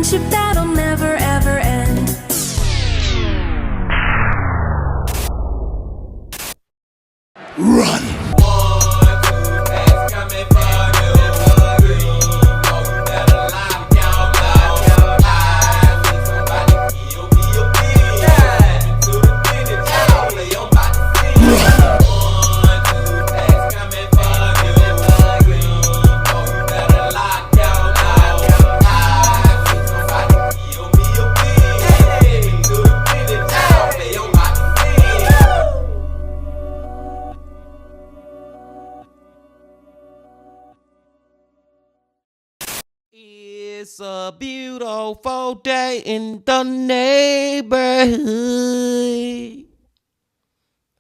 friendship that'll never ever end. Run! It's a beautiful day in the neighborhood.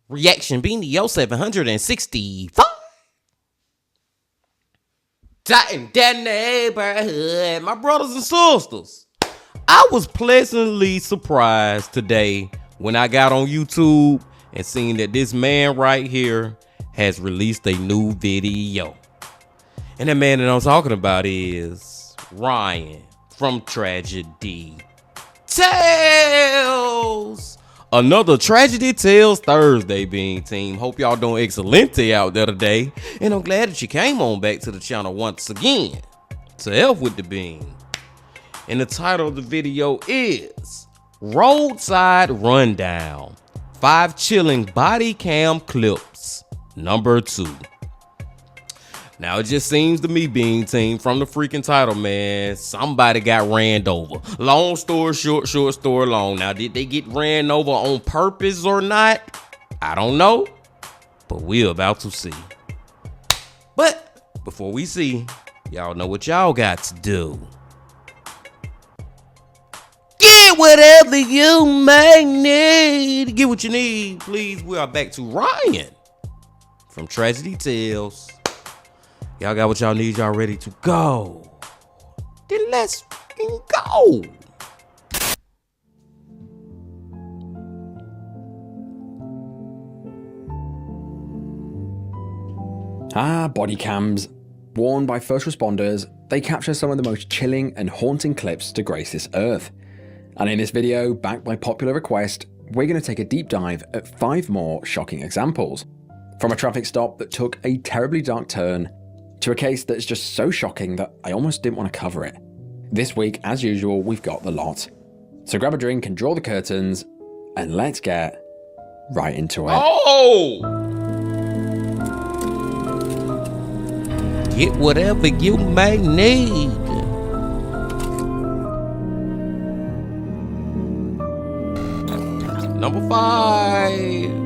Reaction Beanie Yo 765. In that neighborhood, my brothers and sisters. I was pleasantly surprised today when I got on YouTube and seen that this man right here has released a new video. And that man that I'm talking about is Ryan from Tragedy Tales. Another Tragedy Tales Thursday, Bean Team. Hope y'all doing excelente out there today. And I'm glad that you came on back to the channel once again to help with the bean. And the title of the video is Roadside Rundown. 5 chilling body cam clips. Number 2. Now, it just seems to me, Bean Team, from the freaking title, man, somebody got ran over. Long story short, short story long. Now, did they get ran over on purpose or not? I don't know, but we're about to see. But before we see, y'all know what y'all got to do. Get whatever you may need. Get what you need, please. We are back to Ryan from Tragedy Tales. Y'all got what y'all need, y'all ready to go. Then let's go. Body cams. Worn by first responders, they capture some of the most chilling and haunting clips to grace this earth. And in this video, backed by popular request, we're going to take a deep dive at 5 more shocking examples. From a traffic stop that took a terribly dark turn, to a case that's just so shocking that I almost didn't want to cover it. This week, as usual, we've got the lot. So grab a drink and draw the curtains, and let's get right into it. Oh! Get whatever you may need. Number 5.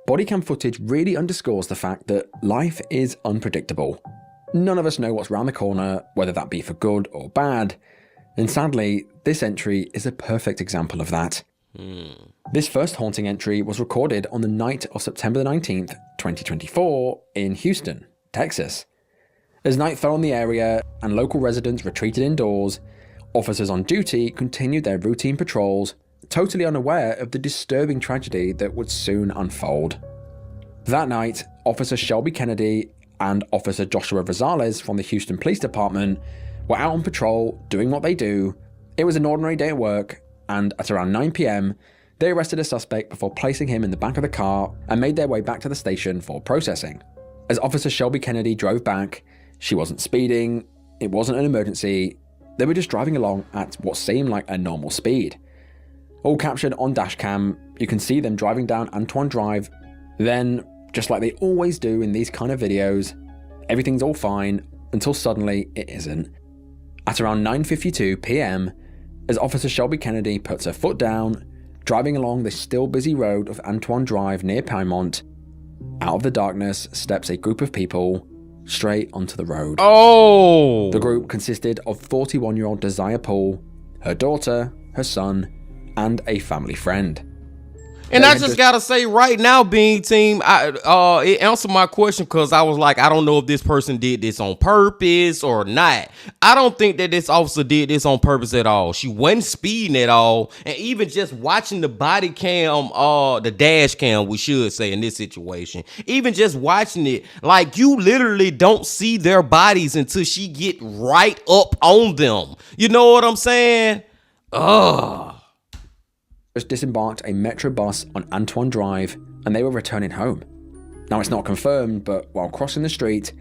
Bodycam footage really underscores the fact that life is unpredictable. None of us know what's around the corner, whether that be for good or bad, and sadly, this entry is a perfect example of that. This first haunting entry was recorded on the night of September the 19th, 2024 in Houston, Texas. As night fell on the area and local residents retreated indoors, officers on duty continued their routine patrols, totally unaware of the disturbing tragedy that would soon unfold. That night, Officer Shelby Kennedy and Officer Joshua Rosales from the Houston Police Department were out on patrol doing what they do. It was an ordinary day at work, and at around 9 PM, they arrested a suspect before placing him in the back of the car and made their way back to the station for processing. As Officer Shelby Kennedy drove back, she wasn't speeding, it wasn't an emergency, they were just driving along at what seemed like a normal speed. All captured on dashcam, you can see them driving down Antoine Drive. Then, just like they always do in these kind of videos, everything's all fine until suddenly it isn't. At around 9:52 PM, as Officer Shelby Kennedy puts her foot down, driving along the still busy road of Antoine Drive near Piedmont, out of the darkness steps a group of people straight onto the road. Oh! The group consisted of 41-year-old Desire Paul, her daughter, her son, and a family friend. And They I had just gotta say right now, Bean Team, it answered my question because I was like, I don't know if this person did this on purpose or not. I don't think that this officer did this on purpose at all. She wasn't speeding at all. And even just watching the body cam, the dash cam, we should say in this situation, even just watching it, like you literally don't see their bodies until she get right up on them. You know what I'm saying? Ugh. just disembarked a metro bus on Antoine Drive and they were returning home. Now it's not confirmed, but while crossing the street,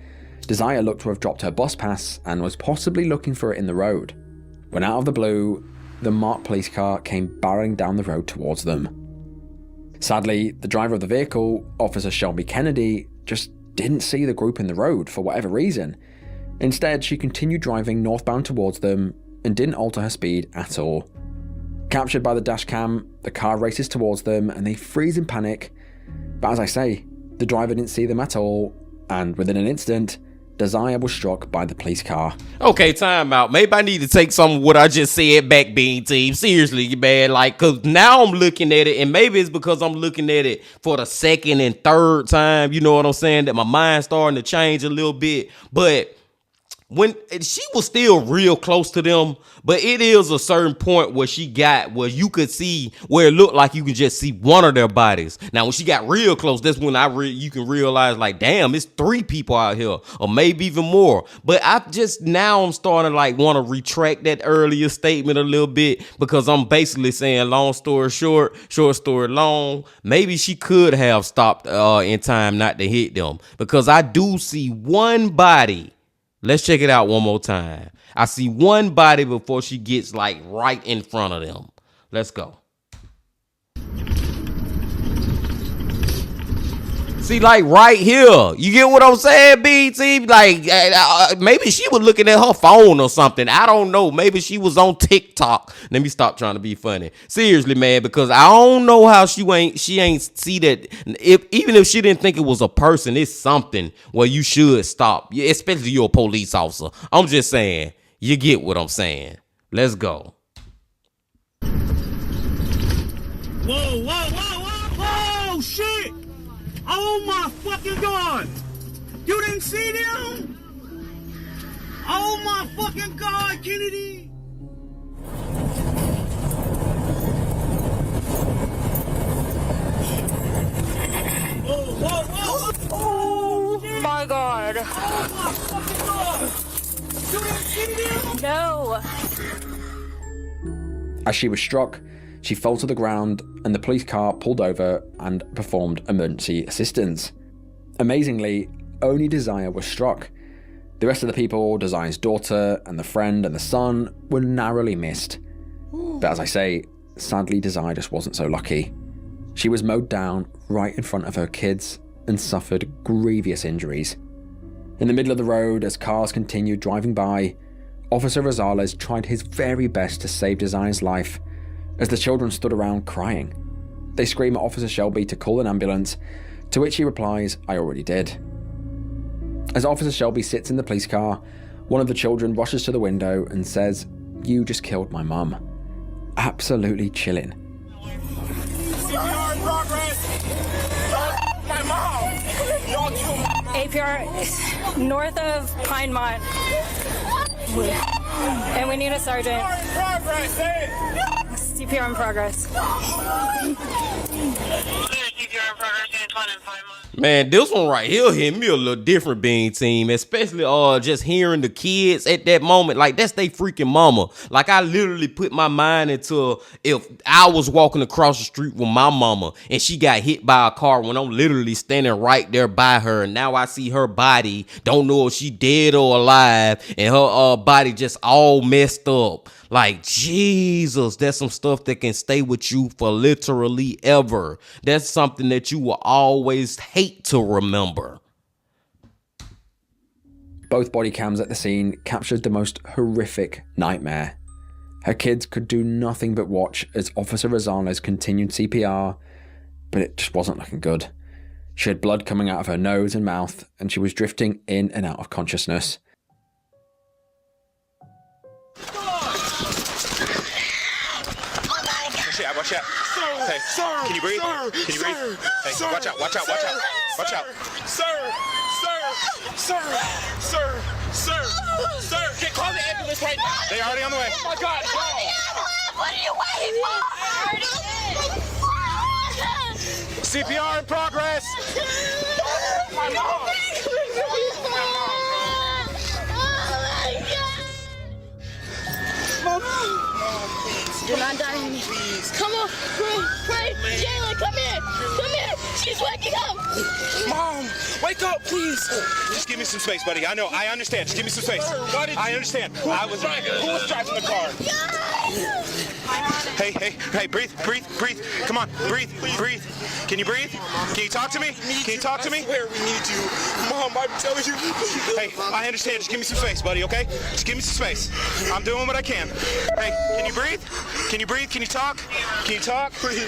Desire looked to have dropped her bus pass and was possibly looking for it in the road, when out of the blue, the marked police car came barreling down the road towards them. Sadly, the driver of the vehicle, Officer Shelby Kennedy, just didn't see the group in the road for whatever reason. Instead, she continued driving northbound towards them and didn't alter her speed at all. Captured by the dash cam, the car races towards them and they freeze in panic. But as I say, the driver didn't see them at all, and within an instant, Desire was struck by the police car. Okay, time out. Maybe I need to take some of what I just said back, Bean Team. Seriously, man. Like, cause now I'm looking at it, and maybe it's because I'm looking at it for the second and third time. You know what I'm saying? That my mind's starting to change a little bit. But when she was still real close to them, but it is a certain point where she got where you could see where it looked like you could just see one of their bodies. Now, when she got real close, that's when you can realize like, damn, it's 3 people out here, or maybe even more. But I'm starting to like want to retract that earlier statement a little bit, because I'm basically saying, long story short, short story long, maybe she could have stopped in time not to hit them, because I do see one body. Let's check it out one more time. I see one body before she gets like right in front of them. Let's go. See, like right here. You get what I'm saying, BT? Like maybe she was looking at her phone or something. I don't know. Maybe she was on TikTok. Let me stop trying to be funny. Seriously, man, because I don't know how she ain't see that. Even if she didn't think it was a person, it's something where you should stop. Especially you're a police officer. I'm just saying. You get what I'm saying. Let's go. Whoa, whoa, whoa, whoa, whoa, shit! Oh my fucking God! You didn't see them? Oh my fucking God, Kennedy! Whoa, whoa, whoa! Oh My God. Oh my fucking God! You didn't see them? No. As she was struck, she fell to the ground and the police car pulled over and performed emergency assistance. Amazingly, only Desire was struck. The rest of the people, Desire's daughter and the friend and the son, were narrowly missed. But as I say, sadly Desire just wasn't so lucky. She was mowed down right in front of her kids and suffered grievous injuries. In the middle of the road, as cars continued driving by, Officer Rosales tried his very best to save Desire's life, as the children stood around crying. They scream at Officer Shelby to call an ambulance, to which he replies, "I already did." As Officer Shelby sits in the police car, one of the children rushes to the window and says, "You just killed my mum." Absolutely chilling. CPR in progress! My mom! Y'all killed my mom! APR north of Pinemont. And we need a sergeant. CPR in progress, say it! CPR in progress. Man, this one right here hit me a little different, Bean Team, especially just hearing the kids at that moment. Like, that's they freaking mama. Like, I literally put my mind into if I was walking across the street with my mama and she got hit by a car when I'm literally standing right there by her, and now I see her body, don't know if she dead or alive, and her body just all messed up. Like, Jesus, that's some stuff that can stay with you for literally ever. That's something that you will always hate to remember. Both body cams at the scene captured the most horrific nightmare. Her kids could do nothing but watch as Officer Rosales continued CPR, but it just wasn't looking good. She had blood coming out of her nose and mouth, and she was drifting in and out of consciousness. Watch out, watch out. Hey, can you breathe? Can you breathe? Hey, watch out, watch out, watch out. Watch out. Sir, get call the ambulance right now. They already on the way. Oh my God, go. What are you waiting for? CPR in progress. My God. You're not dying me. Come on, pray. Jayla, come here. She's waking up. Mom, wake up, please. Just give me some space, buddy. I know, I understand. Just give me some space. I understand. Who was driving the car? Hey, breathe. Come on, breathe. Can you breathe? Can you talk to me? Can you talk to me? I swear we need you. Mom, I'm telling you. Hey, I understand. Just give me some space, buddy, okay? Just give me some space. I'm doing what I can. Hey, can you breathe? Can you breathe? Can you talk? Can you talk? Please.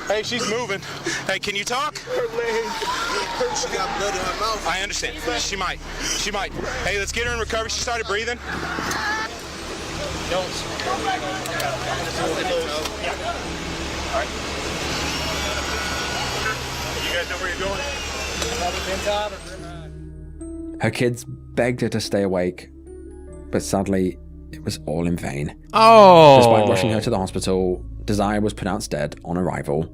Hey, she's moving. Hey, can you talk? Her leg. She got blood in her mouth. I understand. She might. Hey, let's get her in recovery. She started breathing. Don't. All right. You guys know where you're going? Her kids begged her to stay awake, but sadly, it was all in vain. Oh. Despite rushing her to the hospital, Desire was pronounced dead on arrival.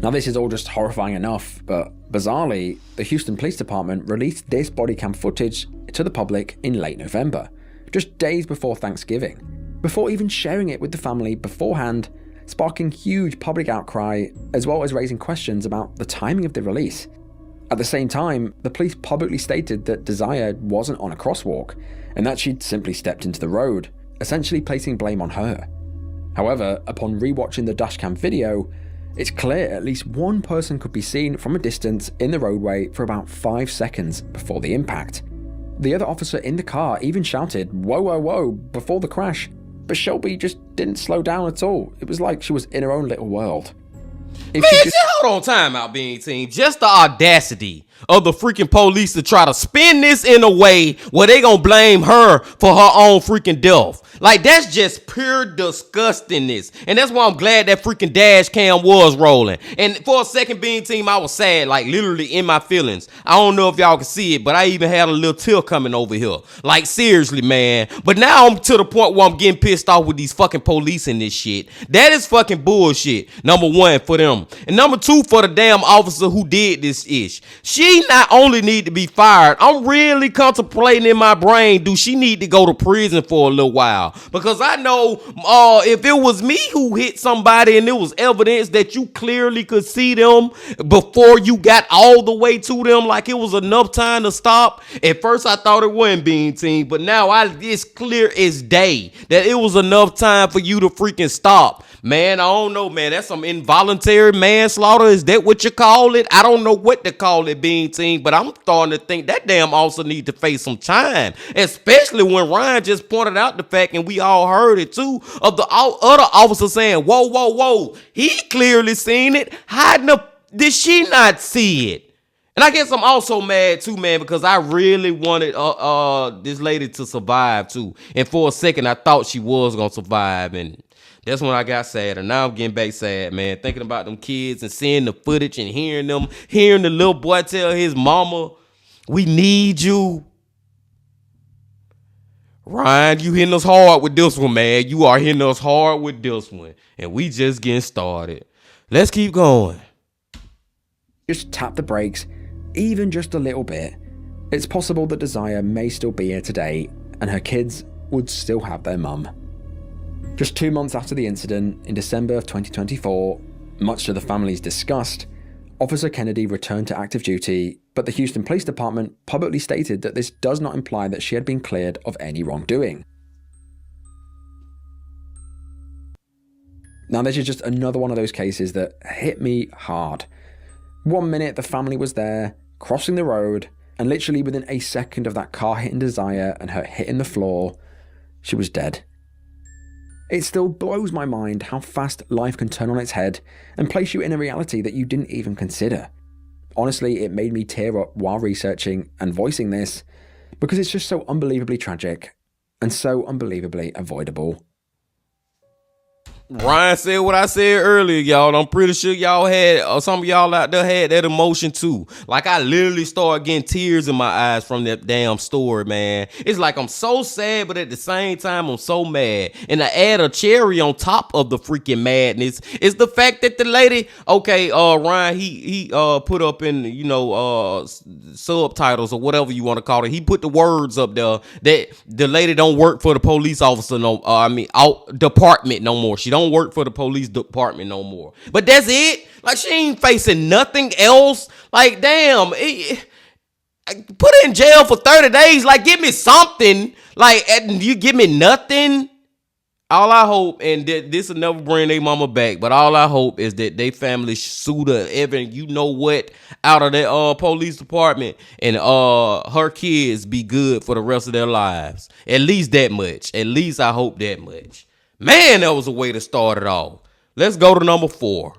Now, this is all just horrifying enough, but bizarrely, the Houston Police Department released this body cam footage to the public in late November, just days before Thanksgiving, before even sharing it with the family beforehand, sparking huge public outcry, as well as raising questions about the timing of the release. At the same time, the police publicly stated that Desire wasn't on a crosswalk, and that she'd simply stepped into the road, essentially placing blame on her. However, upon rewatching the dashcam video, it's clear at least one person could be seen from a distance in the roadway for about 5 seconds before the impact. The other officer in the car even shouted, "Whoa, whoa, whoa," before the crash, but Shelby just didn't slow down at all. It was like she was in her own little world. Hold on, time out, being team. Just the audacity of the freaking police to try to spin this in a way where they gonna blame her for her own freaking death. Like, that's just pure disgustingness. And that's why I'm glad that freaking dash cam was rolling. And for a second, being team, I was sad, like literally in my feelings. I don't know if y'all can see it, but I even had a little tear coming over here. Like, seriously, man. But now I'm to the point where I'm getting pissed off with these fucking police and this shit. That is fucking bullshit. Number one, for them. And number two, for the damn officer who did this ish. She not only need to be fired, I'm really contemplating in my brain, do she need to go to prison for a little while? Because I know if it was me who hit somebody and it was evidence that you clearly could see them before you got all the way to them, like it was enough time to stop. At first I thought it wasn't, being team, but now it's clear as day that it was enough time for you to freaking stop. Man, I don't know, man. That's some involuntary manslaughter. Is that what you call it? I don't know what to call it, being team, but I'm starting to think that damn officer need to face some time, especially when Ryan just pointed out the fact, and we all heard it too, of the other officer saying, "Whoa, whoa, whoa." He clearly seen it. Did she not see it? And I guess I'm also mad too, man, because I really wanted this lady to survive too. And for a second, I thought she was gonna survive, and that's when I got sad, and now I'm getting back sad, man. Thinking about them kids and seeing the footage and hearing the little boy tell his mama, "We need you." Ryan, you hitting us hard with this one, man. You are hitting us hard with this one, and we just getting started. Let's keep going. Just tap the brakes, even just a little bit. It's possible that Desire may still be here today, and her kids would still have their mum. Just 2 months after the incident, in December of 2024, much to the family's disgust, Officer Kennedy returned to active duty, but the Houston Police Department publicly stated that this does not imply that she had been cleared of any wrongdoing. Now, this is just another one of those cases that hit me hard. 1 minute the family was there, crossing the road, and literally within a second of that car hitting Desire and her hitting the floor, she was dead. It still blows my mind how fast life can turn on its head and place you in a reality that you didn't even consider. Honestly, it made me tear up while researching and voicing this, because it's just so unbelievably tragic and so unbelievably avoidable. Ryan said what I said earlier, y'all. I'm pretty sure y'all had, or some of y'all out there had that emotion too. Like I literally started getting tears in my eyes from that damn story, man. It's like I'm so sad, but at the same time, I'm so mad. And to add a cherry on top of the freaking madness is the fact that the lady, okay, Ryan, he put up in, you know, subtitles or whatever you want to call it. He put the words up there that the lady don't work for the police officer department no more. She don't work for the police department no more. But that's it. Like she ain't facing nothing else. Like damn, put her in jail for 30 days. Like give me something. Like you give me nothing. All I hope, and this will never bring their mama back, but all I hope is that they family sued her, Evan, you know what, out of that police department, and her kids be good for the rest of their lives. At least that much. At least I hope that much. Man, that was a way to start it off. Let's go to number 4.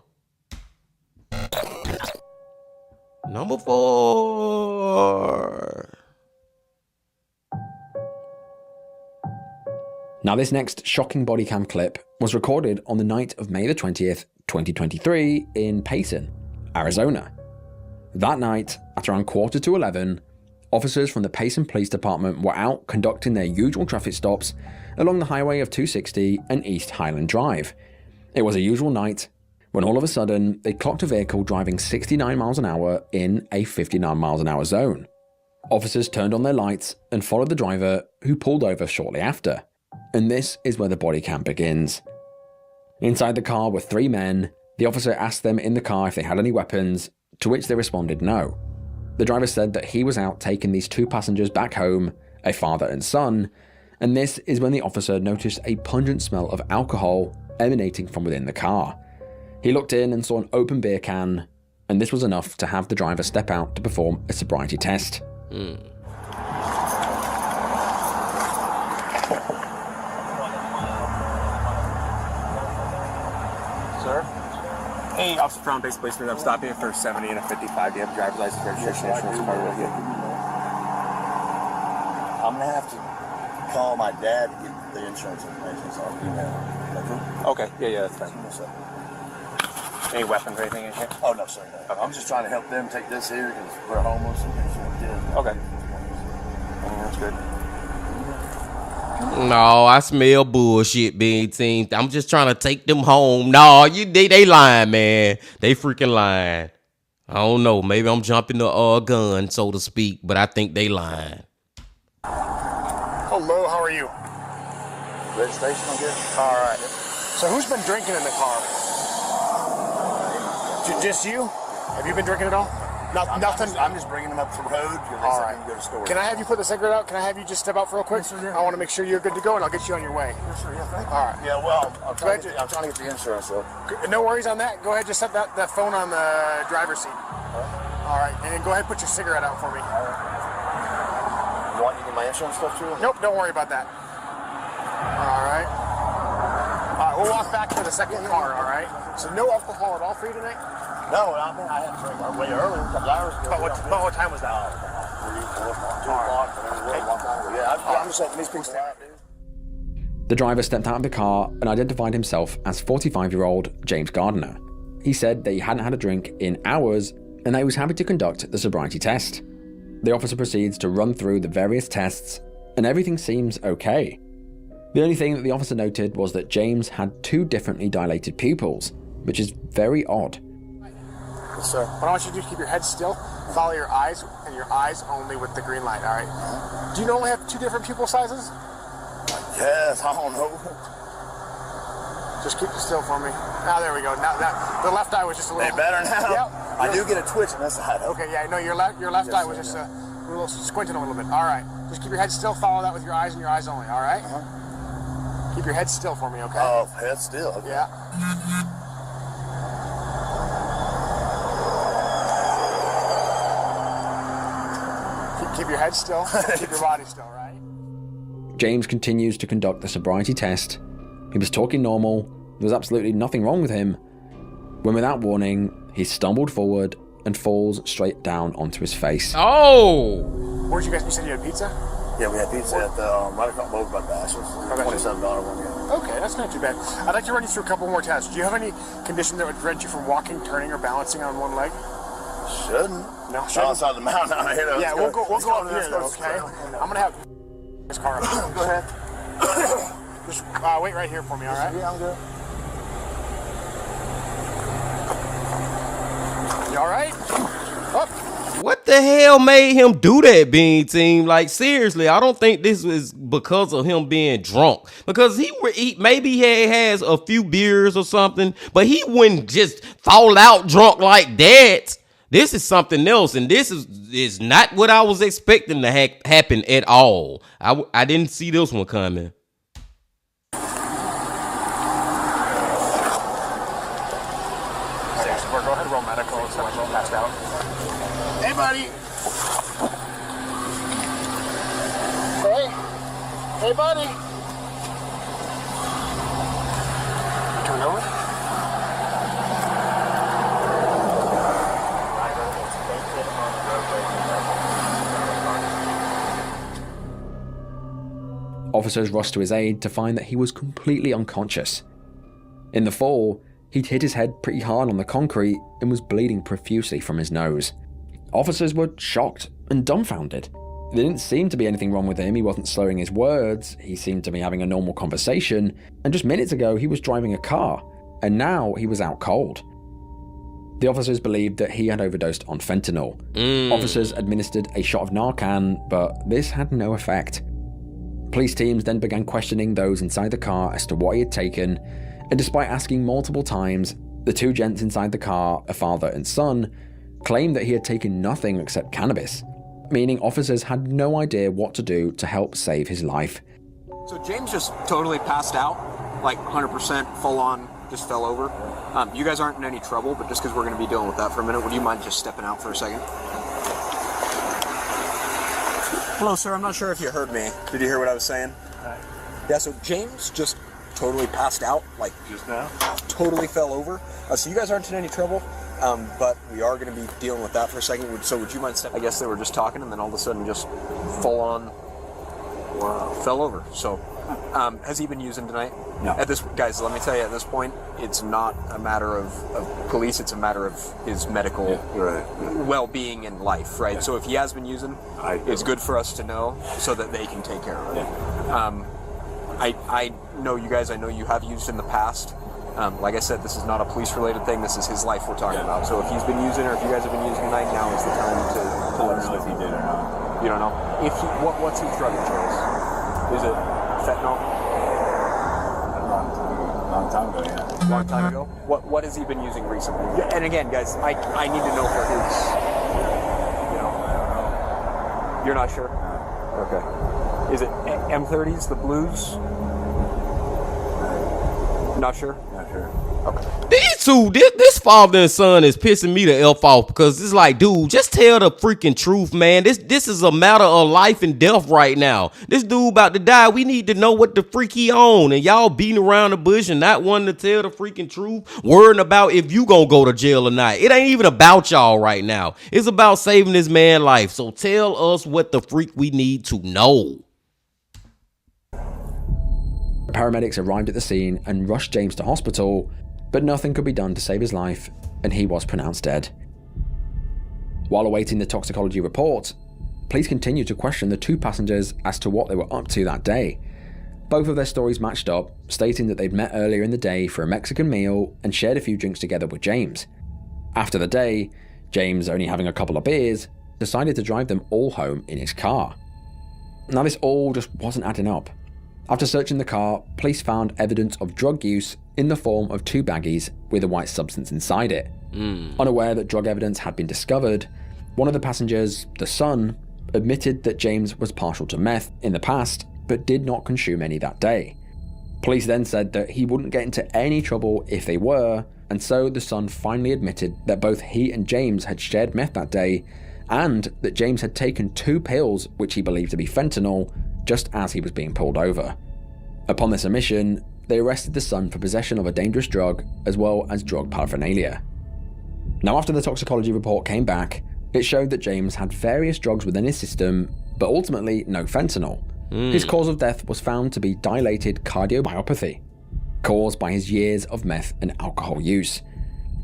Number 4. Now, this next shocking body cam clip was recorded on the night of May the 20th, 2023 in Payson, Arizona. That night, at around 11:15, officers from the Payson Police Department were out conducting their usual traffic stops along the highway of 260 and East Highland Drive. It was a usual night when all of a sudden they clocked a vehicle driving 69 miles an hour in a 59 miles an hour zone. Officers turned on their lights and followed the driver, who pulled over shortly after. And this is where the body cam begins. Inside the car were 3 men. The officer asked them in the car if they had any weapons, to which they responded no. The driver said that he was out taking these 2 passengers back home, a father and son, and this is when the officer noticed a pungent smell of alcohol emanating from within the car. He looked in and saw an open beer can, and this was enough to have the driver step out to perform a sobriety test. Hey, Officer Brown, base placement. I'm stopping for 70 and a 55. Do you have a driver's license, registration, insurance card with you? I'm gonna have to call my dad to get the insurance information, so I'll email him. Okay, yeah, that's fine. Yes, sir. Any weapons or anything in here? Oh, no, sir. No. Okay. I'm just trying to help them take this here because we're homeless and things like that. Okay. That's good. No, I smell bullshit, being team. I'm just trying to take them home. No, they lying, man. They freaking lying. I don't know. Maybe I'm jumping the gun, so to speak, but I think they lying. Hello, how are you? Registration, I guess? All right. So who's been drinking in the car? Just you? Have you been drinking at all? Nothing. I'm just bringing them up the road because they said they can go to store. Can I have you put the cigarette out? Can I have you just step out for real quick? Yes, sir, yeah. I want to make sure you're good to go, and I'll get you on your way. Yes, sir, yeah, thank you. All right. Yeah, well, I'm trying to get the insurance, though. No worries on that. Go ahead, just set that phone on the driver's seat. All right, and then go ahead and put your cigarette out for me. You want to get my insurance stuff too? Nope, don't worry about that. All right. All right, we'll walk back to the second car, all right? So no alcohol at all for you tonight? No, I mean, I had to drink way earlier, a couple hours ago. But what time was that? 3, 4, 2 o'clock. Yeah, I'm just letting these people stay out, dude. The driver stepped out of the car and identified himself as 45-year-old James Gardner. He said that he hadn't had a drink in hours and that he was happy to conduct the sobriety test. The officer proceeds to run through the various tests and everything seems okay. The only thing that the officer noted was that James had 2 differently dilated pupils, which is very odd. Yes, sir. What I want you to do is keep your head still, follow your eyes, and your eyes only with the green light, all right? Do you normally have 2 different pupil sizes? Yes, I don't know. Just keep it still for me. Ah, there we go. Now the left eye was just a little... They better now? Yep. I do get a twitch on this side. Okay, yeah, no, your left Yes, eye was sir, just a little squinting a little bit. All right. Just keep your head still, follow that with your eyes and your eyes only, all right? Keep your head still for me, okay? Oh, head still. Okay. Yeah. Keep your head still, keep your body still, right? James continues to conduct the sobriety test. He was talking normal, there was absolutely nothing wrong with him, when without warning, he stumbled forward and falls straight down onto his face. Oh! Where'd you said you had pizza? Yeah, we had pizza at the right across over by Bashers. $27 one. Yeah. Okay, that's not too bad. I'd like to run you through a couple more tests. Do you have any condition that would prevent you from walking, turning, or balancing on one leg? Shouldn't. No, Not shouldn't. outside the mountain out here. Yeah, we'll go up here, though, okay? I'm gonna have this car up. Go ahead. Just wait right here for me, all right? Yeah, I'm good. You all right? Up. What the hell made him do that, Bean Team? Like, seriously, I don't think this was because of him being drunk. Because maybe he has a few beers or something, but he wouldn't just fall out drunk like that. This is something else, and this is not what I was expecting to happen at all. I didn't see this one coming. Go ahead, roll medical. It's not roll passed out. Hey, buddy. Hey, buddy. Turn over. Officers rushed to his aid to find that he was completely unconscious. In the fall, he'd hit his head pretty hard on the concrete and was bleeding profusely from his nose. Officers were shocked and dumbfounded. There didn't seem to be anything wrong with him. He wasn't slurring his words. He seemed to be having a normal conversation. And just minutes ago, he was driving a car. And now he was out cold. The officers believed that he had overdosed on fentanyl. Officers administered a shot of Narcan, but this had no effect. Police teams then began questioning those inside the car as to what he had taken, and despite asking multiple times, the two gents inside the car, a father and son, claimed that he had taken nothing except cannabis, meaning officers had no idea what to do to help save his life. So James just totally passed out, like 100% full on, just fell over. You guys aren't in any trouble, but just because we're going to be dealing with that for a minute, would you mind just stepping out for a second? Hello, sir. I'm not sure if you heard me. Did you hear what I was saying? Yeah, so James just totally passed out, like just now. Totally fell over. So you guys aren't in any trouble, but we are going to be dealing with that for a second. So would you mind stepping? I guess they were just talking, and then all of a sudden just full on fell over. So has he been using tonight? No. Guys, let me tell you, at this point, it's not a matter of police, it's a matter of his medical well-being and life, right? Yeah. So if he has been using, it's good for us to know so that they can take care of it. Yeah. I know you guys, I know you have used in the past. Like I said, this is not a police-related thing, this is his life we're talking about. So if he's been using, or if you guys have been using tonight, now is the time to let us know if he did or not. You don't know? What's his drug of choice? Is it fentanyl? Long time ago, yeah. Long time ago? What has he been using recently? Yeah, and again, guys, I need to know for his, You're not sure? Okay. Is it M30s, the blues? Not sure? Not sure. Okay. These two, this father and son is pissing me the F off, because it's like, dude, just tell the freaking truth, man. This is a matter of life and death right now. This dude about to die. We need to know what the freak he on, and y'all beating around the bush and not wanting to tell the freaking truth, worrying about if you gonna go to jail or not. It ain't even about y'all right now. It's about saving this man's life. So tell us what the freak we need to know. Paramedics arrived at the scene and rushed James to hospital, but nothing could be done to save his life, and he was pronounced dead. While awaiting the toxicology report, police continued to question the two passengers as to what they were up to that day. Both of their stories matched up, stating that they'd met earlier in the day for a Mexican meal and shared a few drinks together with James. After the day, James, only having a couple of beers, decided to drive them all home in his car. Now this all just wasn't adding up. After searching the car, police found evidence of drug use in the form of 2 baggies with a white substance inside it. Unaware that drug evidence had been discovered, one of the passengers, the son, admitted that James was partial to meth in the past, but did not consume any that day. Police then said that he wouldn't get into any trouble if they were, and so the son finally admitted that both he and James had shared meth that day, and that James had taken 2 pills which he believed to be fentanyl, just as he was being pulled over. Upon this admission, they arrested the son for possession of a dangerous drug as well as drug paraphernalia. Now, after the toxicology report came back, it showed that James had various drugs within his system, but ultimately no fentanyl, His cause of death was found to be dilated cardiomyopathy, caused by his years of meth and alcohol use.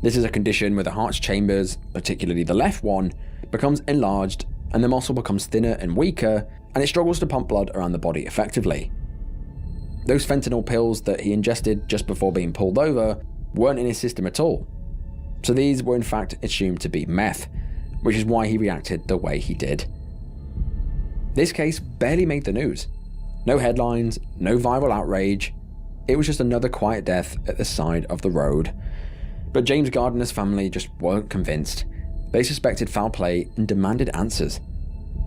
This is a condition where the heart's chambers, particularly the left one, becomes enlarged and the muscle becomes thinner and weaker, and it struggles to pump blood around the body effectively. Those fentanyl pills that he ingested just before being pulled over weren't in his system at all. So these were in fact assumed to be meth, which is why he reacted the way he did. This case barely made the news. No headlines, no viral outrage. It was just another quiet death at the side of the road. But James Gardner's family just weren't convinced. They suspected foul play and demanded answers.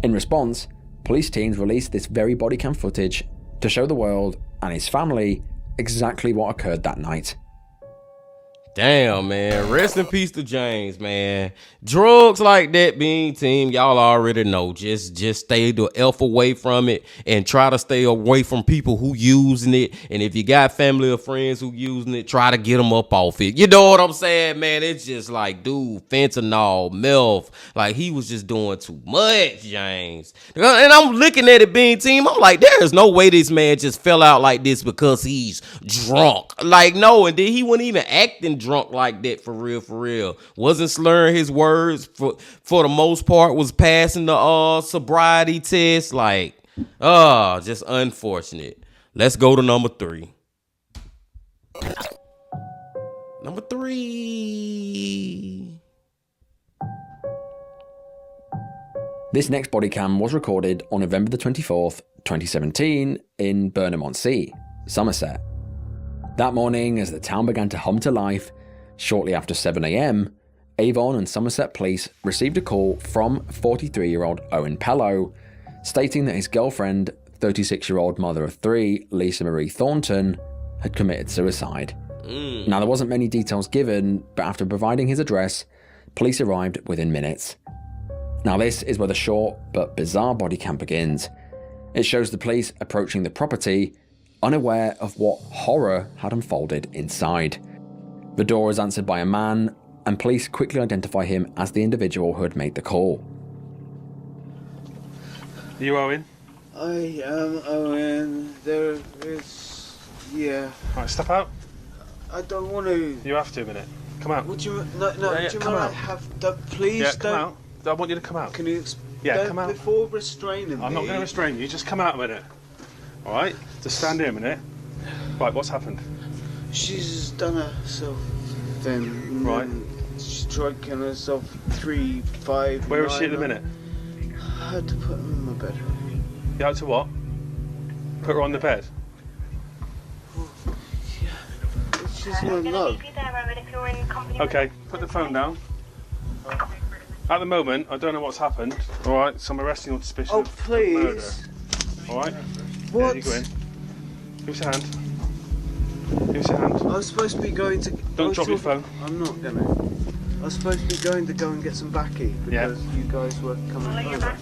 In response, police teams released this very bodycam footage to show the world and his family exactly what occurred that night. Damn, man. Rest in peace to James, man. Drugs like that, being team, y'all already know. Just stay the F away from it and try to stay away from people who using it. And if you got family or friends who using it, try to get them up off it. You know what I'm saying, man? It's just like, dude, fentanyl, meth. Like, he was just doing too much, James. And I'm looking at it, being team. I'm like, there is no way this man just fell out like this because he's drunk. Like, no, and then he wasn't even acting drunk like that for real. Wasn't slurring his words for the most part, was passing the sobriety test. Like, just unfortunate. Let's go to number 3. Number 3. This next body cam was recorded on November the 24th, 2017 in Burnham-on-Sea, Somerset. That morning, as the town began to hum to life, shortly after 7 a.m, Avon and Somerset police received a call from 43-year-old Owen Pello, stating that his girlfriend, 36-year-old mother of 3, Lisa Marie Thornton, had committed suicide. Now, there wasn't many details given, but after providing his address, police arrived within minutes. Now, this is where the short but bizarre body cam begins. It shows the police approaching the property, unaware of what horror had unfolded inside. The door is answered by a man, and police quickly identify him as the individual who had made the call. You Owen? I am Owen. There is... yeah. Right, step out. I don't want to... You have to a minute. Come out. Would you... No, Yeah, do you come mind I out. have... Please Yeah, don't... come out. I want you to come out. Can you... Yeah, come out. Before restraining me... I'm not going to restrain you. Just come out a minute. All right? Just stand here a minute. Right, what's happened? She's done herself then. Right. She's tried killing herself 3, 5, Where is 9, she at the minute? I had to put her in my bed. You had to what? Put her on the bed? She's my love. Okay, put the phone down. At the moment, I don't know what's happened. All right, so I'm arresting you on suspicion of murder. All right? What? Yeah, you go in. Give us your hand. Give us your hand. I was supposed to be going to... Don't drop your phone. I'm not gonna. I was supposed to be going to go and get some baccy because you guys were coming over.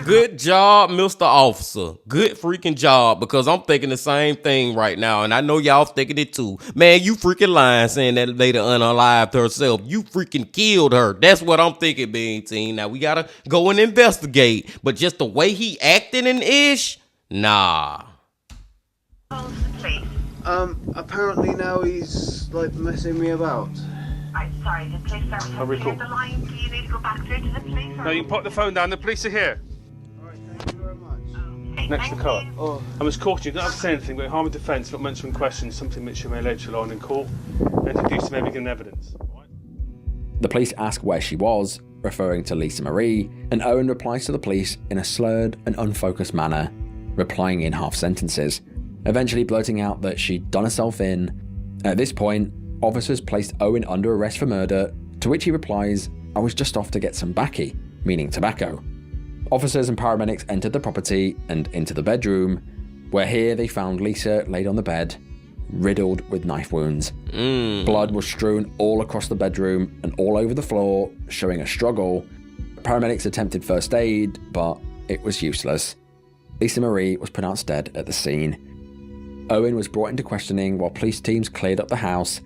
Good job, Mr. Officer. Good freaking job, because I'm thinking the same thing right now, and I know y'all thinking it too. Man, you freaking lying saying that lady unalived herself. You freaking killed her. That's what I'm thinking, being team. Now we gotta go and investigate, but just the way he acting and ish, nah. Apparently now he's like messing me about. I'm sorry, the police service I'll has recall. cleared the line. Do you need to go back through to the police? No, you can put the phone down. The police are here. Alright, thank you very much. Next to the car. Oh, I was cautioned, you don't have to say anything, but harm of defence, not mentioning questions, something which you may later rely on in court, and introduce to maybe give evidence. Right? The police ask where she was, referring to Lisa Marie, and Owen replies to the police in a slurred and unfocused manner, replying in half sentences, eventually blurting out that she'd done herself in. At this point, officers placed Owen under arrest for murder, to which he replies, "I was just off to get some baccy," meaning tobacco. Officers and paramedics entered the property and into the bedroom, where here they found Lisa laid on the bed, riddled with knife wounds. Blood was strewn all across the bedroom and all over the floor, showing a struggle. Paramedics attempted first aid, but it was useless. Lisa Marie was pronounced dead at the scene. Owen was brought into questioning while police teams cleared up the house,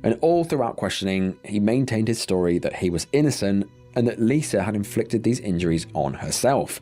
and all throughout questioning, he maintained his story that he was innocent and that Lisa had inflicted these injuries on herself.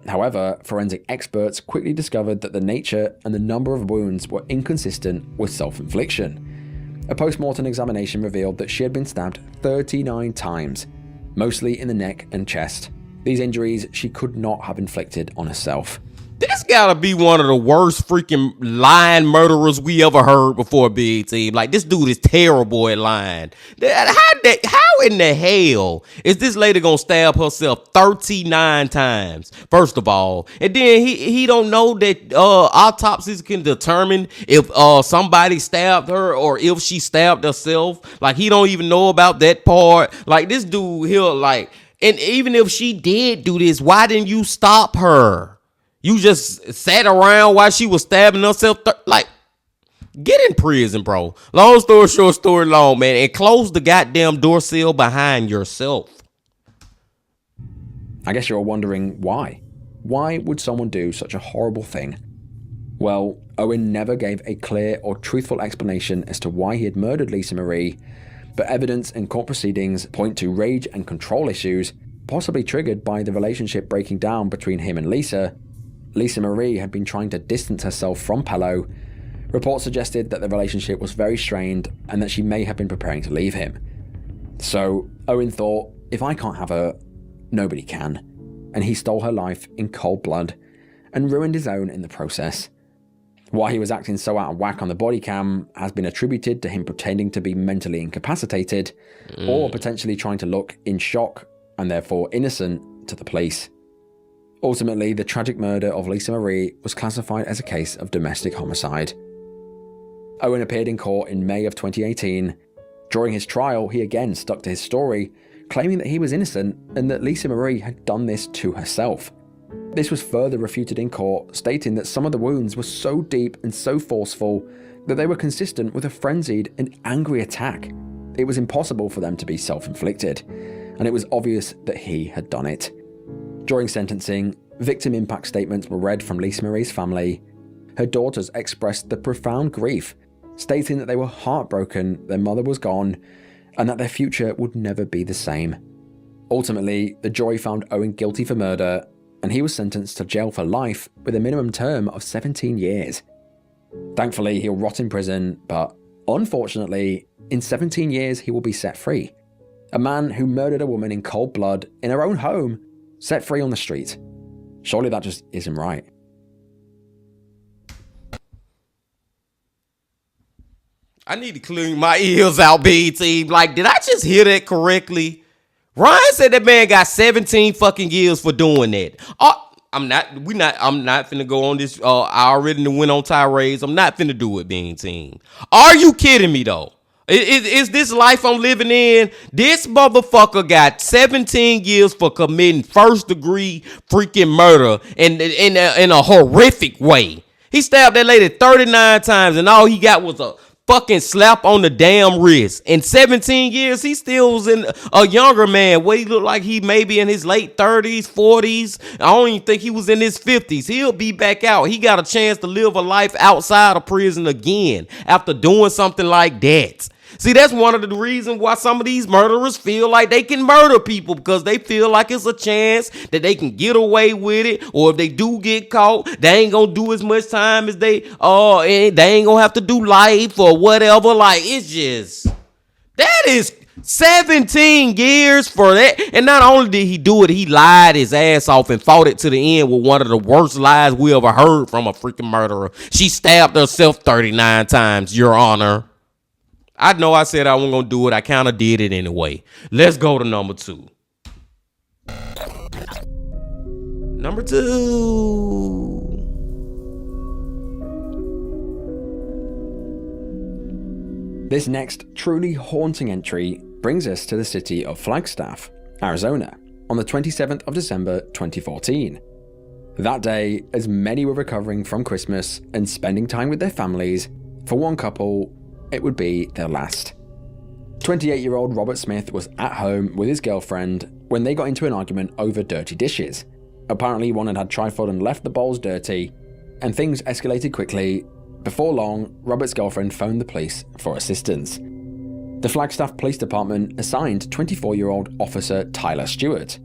However, forensic experts quickly discovered that the nature and the number of wounds were inconsistent with self-infliction. A post-mortem examination revealed that she had been stabbed 39 times, mostly in the neck and chest. These injuries she could not have inflicted on herself. This gotta be one of the worst freaking lying murderers we ever heard before, Big Team. Like, this dude is terrible at lying. How in the hell is this lady gonna stab herself 39 times, first of all? And then he don't know that autopsies can determine if somebody stabbed her or if she stabbed herself. Like, he don't even know about that part. Like, this dude here, like, and even if she did do this, why didn't you stop her? You just sat around while she was stabbing herself. Like, get in prison, bro. Long story short, story long, man. And close the goddamn door sill behind yourself. I guess you're all wondering why. Why would someone do such a horrible thing? Well, Owen never gave a clear or truthful explanation as to why he had murdered Lisa Marie, but evidence and court proceedings point to rage and control issues, possibly triggered by the relationship breaking down between him and Lisa. Lisa Marie had been trying to distance herself from Pello. Reports suggested that the relationship was very strained and that she may have been preparing to leave him. So Owen thought, if I can't have her, nobody can. And he stole her life in cold blood and ruined his own in the process. Why he was acting so out of whack on the body cam has been attributed to him pretending to be mentally incapacitated or potentially trying to look in shock and therefore innocent to the police. Ultimately, the tragic murder of Lisa Marie was classified as a case of domestic homicide. Owen appeared in court in May of 2018. During his trial, he again stuck to his story, claiming that he was innocent and that Lisa Marie had done this to herself. This was further refuted in court, stating that some of the wounds were so deep and so forceful that they were consistent with a frenzied and angry attack. It was impossible for them to be self-inflicted, and it was obvious that he had done it. During sentencing, victim impact statements were read from Lisa Marie's family. Her daughters expressed the profound grief, stating that they were heartbroken their mother was gone and that their future would never be the same. Ultimately, the jury found Owen guilty for murder, and he was sentenced to jail for life with a minimum term of 17 years. Thankfully, he'll rot in prison, but unfortunately, in 17 years he will be set free. A man who murdered a woman in cold blood in her own home, set free on the street. Surely that just isn't right. I need to clean my ears out, BT. Like, did I just hear that correctly? Ryan said that man got 17 fucking years for doing that. I'm not finna go on this. I already went on tirades. I'm not finna do it, Bean Team. Are you kidding me though? Is this life I'm living in? This motherfucker got 17 years for committing first degree freaking murder in a horrific way. He stabbed that lady 39 times and all he got was a fucking slap on the damn wrist. In 17 years, he still was in a younger man. Where he looked like he maybe in his late 30s, 40s. I don't even think he was in his 50s. He'll be back out. He got a chance to live a life outside of prison again after doing something like that. See, that's one of the reasons why some of these murderers feel like they can murder people, because they feel like it's a chance that they can get away with it, or if they do get caught, they ain't gonna do as much time as they ain't gonna have to do life or whatever. Like, it's just, that is 17 years for that. And not only did he do it, he lied his ass off and fought it to the end with one of the worst lies we ever heard from a freaking murderer. She stabbed herself 39 times, Your Honor. I know I said I wasn't going to do it. I kind of did it anyway. Let's go to number 2. Number 2. This next truly haunting entry brings us to the city of Flagstaff, Arizona, on the 27th of December 2014. That day, as many were recovering from Christmas and spending time with their families, for one couple, it would be their last. 28-year-old Robert Smith was at home with his girlfriend when they got into an argument over dirty dishes. Apparently, one had trifled and left the bowls dirty, and things escalated quickly. Before long, Robert's girlfriend phoned the police for assistance. The Flagstaff Police Department assigned 24-year-old Officer Tyler Stewart.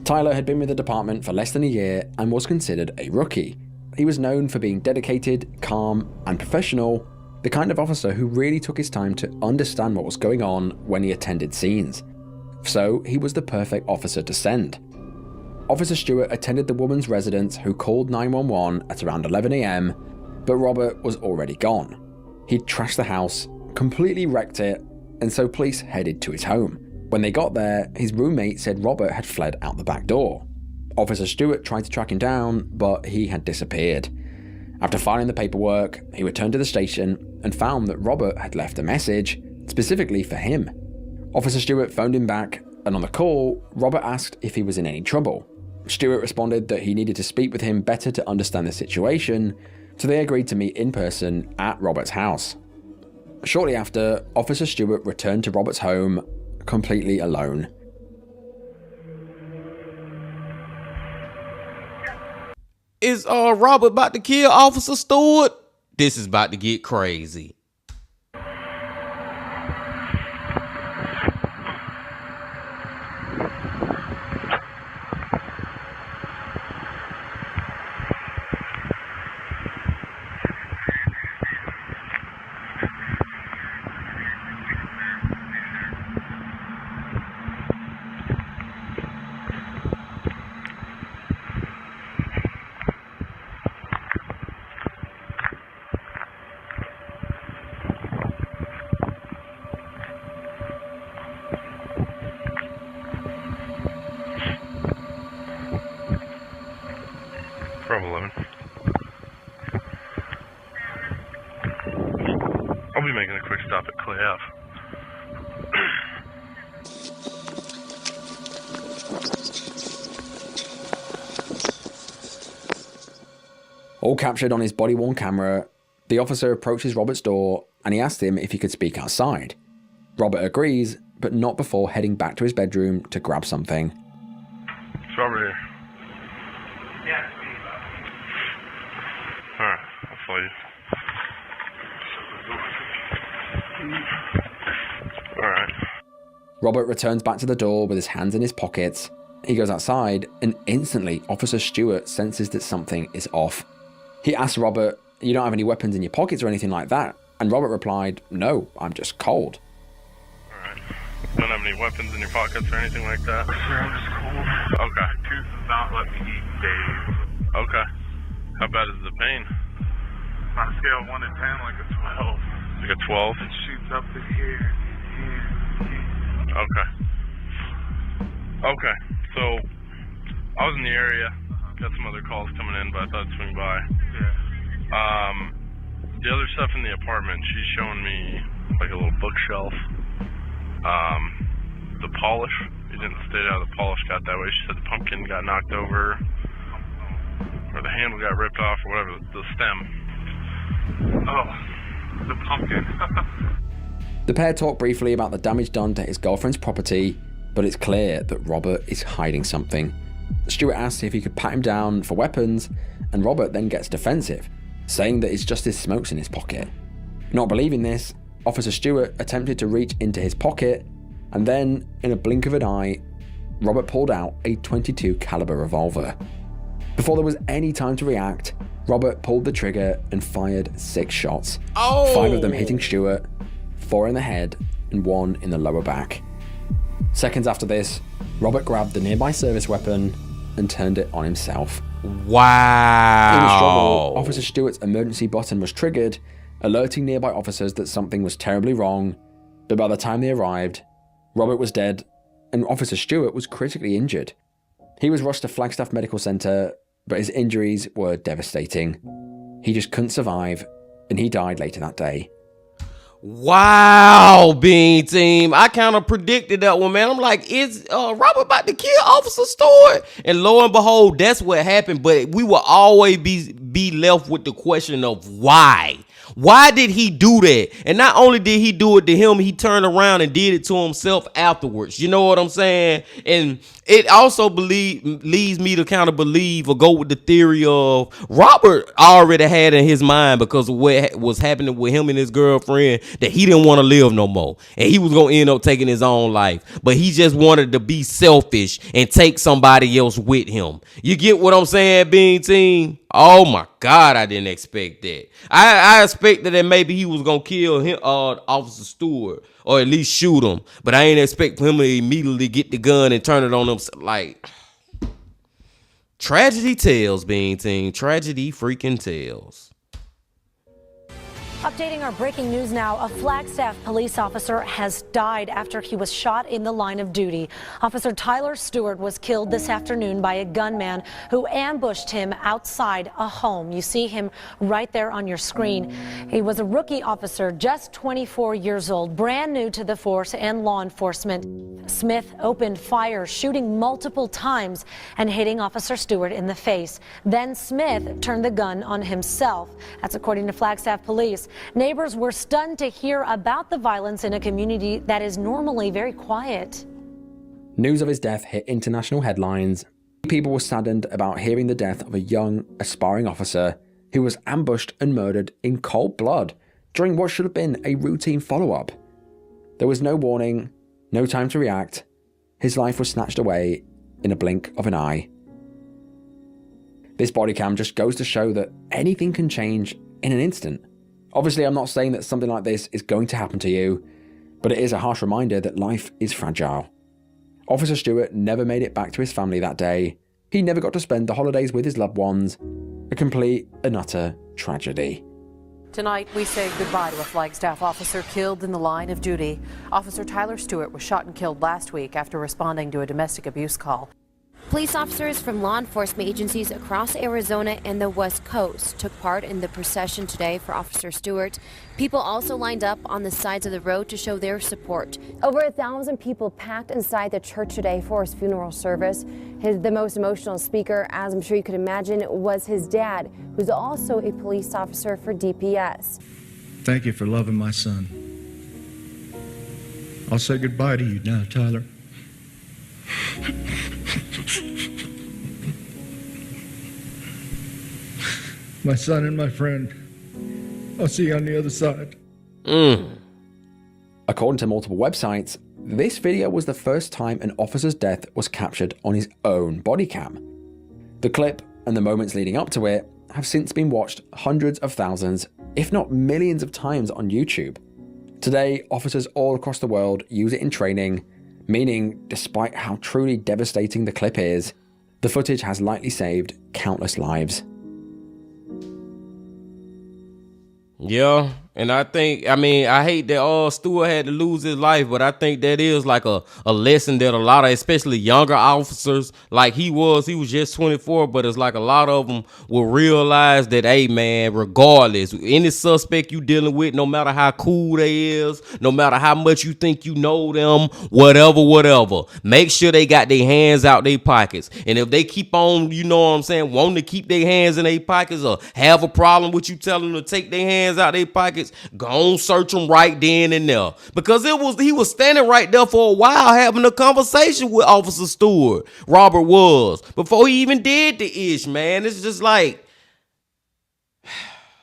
Tyler had been with the department for less than a year and was considered a rookie. He was known for being dedicated, calm, and professional, the kind of officer who really took his time to understand what was going on when he attended scenes. So he was the perfect officer to send. Officer Stewart attended the woman's residence who called 911 at around 11 AM, but Robert was already gone. He'd trashed the house, completely wrecked it, and so police headed to his home. When they got there, his roommate said Robert had fled out the back door. Officer Stewart tried to track him down, but he had disappeared. After filing the paperwork, he returned to the station and found that Robert had left a message, specifically for him. Officer Stewart phoned him back, and on the call, Robert asked if he was in any trouble. Stewart responded that he needed to speak with him better to understand the situation, so they agreed to meet in person at Robert's house. Shortly after, Officer Stewart returned to Robert's home, completely alone. Is Robert about to kill Officer Stewart? This is about to get crazy. From 11. I'll be making a quick stop at Clay Ave. All captured on his body-worn camera, the officer approaches Robert's door and he asks him if he could speak outside. Robert agrees, but not before heading back to his bedroom to grab something. It's Robert here. Yeah. Alright, I'll follow you. Alright. Robert returns back to the door with his hands in his pockets. He goes outside, and instantly Officer Stewart senses that something is off. He asks Robert, "You don't have any weapons in your pockets or anything like that?" And Robert replied, "No, I'm just cold." Alright. Don't have any weapons in your pockets or anything like that? Sir, I'm just cold. Okay. Tooth does not let me eat days. Okay. How bad is the pain? On a scale of 1 to 10, like a 12. Like a 12? It shoots up to here. Okay. Okay. So, I was in the area. Got some other calls coming in, but I thought I'd swing by. Yeah. The other stuff in the apartment, she's showing me like a little bookshelf. The polish, you didn't state how the polish got that way. She said the pumpkin got knocked over, or the handle got ripped off, or whatever, the stem. Oh, the pumpkin. The pair talk briefly about the damage done to his girlfriend's property, but it's clear that Robert is hiding something. Stewart asks if he could pat him down for weapons, and Robert then gets defensive, saying that it's just his smokes in his pocket. Not believing this, Officer Stewart attempted to reach into his pocket, and then, in a blink of an eye, Robert pulled out a .22 caliber revolver. Before there was any time to react, Robert pulled the trigger and fired 6 shots. 5 of them hitting Stewart, 4 in the head, and 1 in the lower back. Seconds after this, Robert grabbed the nearby service weapon and turned it on himself. Wow. In the struggle, Officer Stewart's emergency button was triggered, alerting nearby officers that something was terribly wrong, but by the time they arrived, Robert was dead, and Officer Stewart was critically injured. He was rushed to Flagstaff Medical Center, but his injuries were devastating. He just couldn't survive, and he died later that day. Wow, Bean Team. I kind of predicted that one, man. I'm like, is Robert about to kill Officer Stewart? And lo and behold, that's what happened. But we will always be left with the question of why. Why did he do that? And not only did he do it to him, he turned around and did it to himself afterwards. You know what I'm saying? And it also leads me to kind of believe or go with the theory of Robert already had in his mind, because of what was happening with him and his girlfriend, that he didn't want to live no more. And he was going to end up taking his own life. But he just wanted to be selfish and take somebody else with him. You get what I'm saying, Bean Team? Oh my God, I didn't expect that. I expected that maybe he was gonna kill him, Officer Stewart, or at least shoot him. But I ain't expect him to immediately get the gun and turn it on him. Like, tragedy tales, Bean Team. Tragedy freaking tales. Updating our breaking news now, a Flagstaff police officer has died after he was shot in the line of duty. Officer Tyler Stewart was killed this afternoon by a gunman who ambushed him outside a home. You see him right there on your screen. He was a rookie officer, just 24 years old, brand new to the force and law enforcement. Smith opened fire, shooting multiple times and hitting Officer Stewart in the face. Then Smith turned the gun on himself. That's according to Flagstaff police. Neighbors were stunned to hear about the violence in a community that is normally very quiet. News of his death hit international headlines. People were saddened about hearing the death of a young, aspiring officer who was ambushed and murdered in cold blood during what should have been a routine follow-up. There was no warning, no time to react. His life was snatched away in a blink of an eye. This body cam just goes to show that anything can change in an instant. Obviously, I'm not saying that something like this is going to happen to you, but it is a harsh reminder that life is fragile. Officer Stewart never made it back to his family that day. He never got to spend the holidays with his loved ones. A complete and utter tragedy. Tonight, we say goodbye to a Flagstaff officer killed in the line of duty. Officer Tyler Stewart was shot and killed last week after responding to a domestic abuse call. Police officers from law enforcement agencies across Arizona and the West Coast took part in the procession today for Officer Stewart. People also lined up on the sides of the road to show their support. Over 1,000 people packed inside the church today for his funeral service. The most emotional speaker, as I'm sure you could imagine, was his dad, who's also a police officer for DPS. Thank you for loving my son. I'll say goodbye to you now, Tyler. My son and my friend. I'll see you on the other side. According to multiple websites, this video was the first time an officer's death was captured on his own body cam. The clip and the moments leading up to it have since been watched hundreds of thousands, if not millions of times on YouTube. Today, officers all across the world use it in training, meaning despite how truly devastating the clip is, the footage has likely saved countless lives. Yeah, and I hate that Stewart had to lose his life, but I think that is like a lesson that a lot of, especially younger officers, like he was just 24, but it's like a lot of them will realize that, hey man, regardless, any suspect you dealing with, no matter how cool they is, no matter how much you think you know them, whatever, make sure they got their hands out their pockets. And if they keep on, you know what I'm saying, wanting to keep their hands in their pockets or have a problem with you telling them to take their hands out their pockets, go on, search them right then and there, because he was standing right there for a while having a conversation with Officer Stewart. Robert was, before he even did the ish, man. It's just like,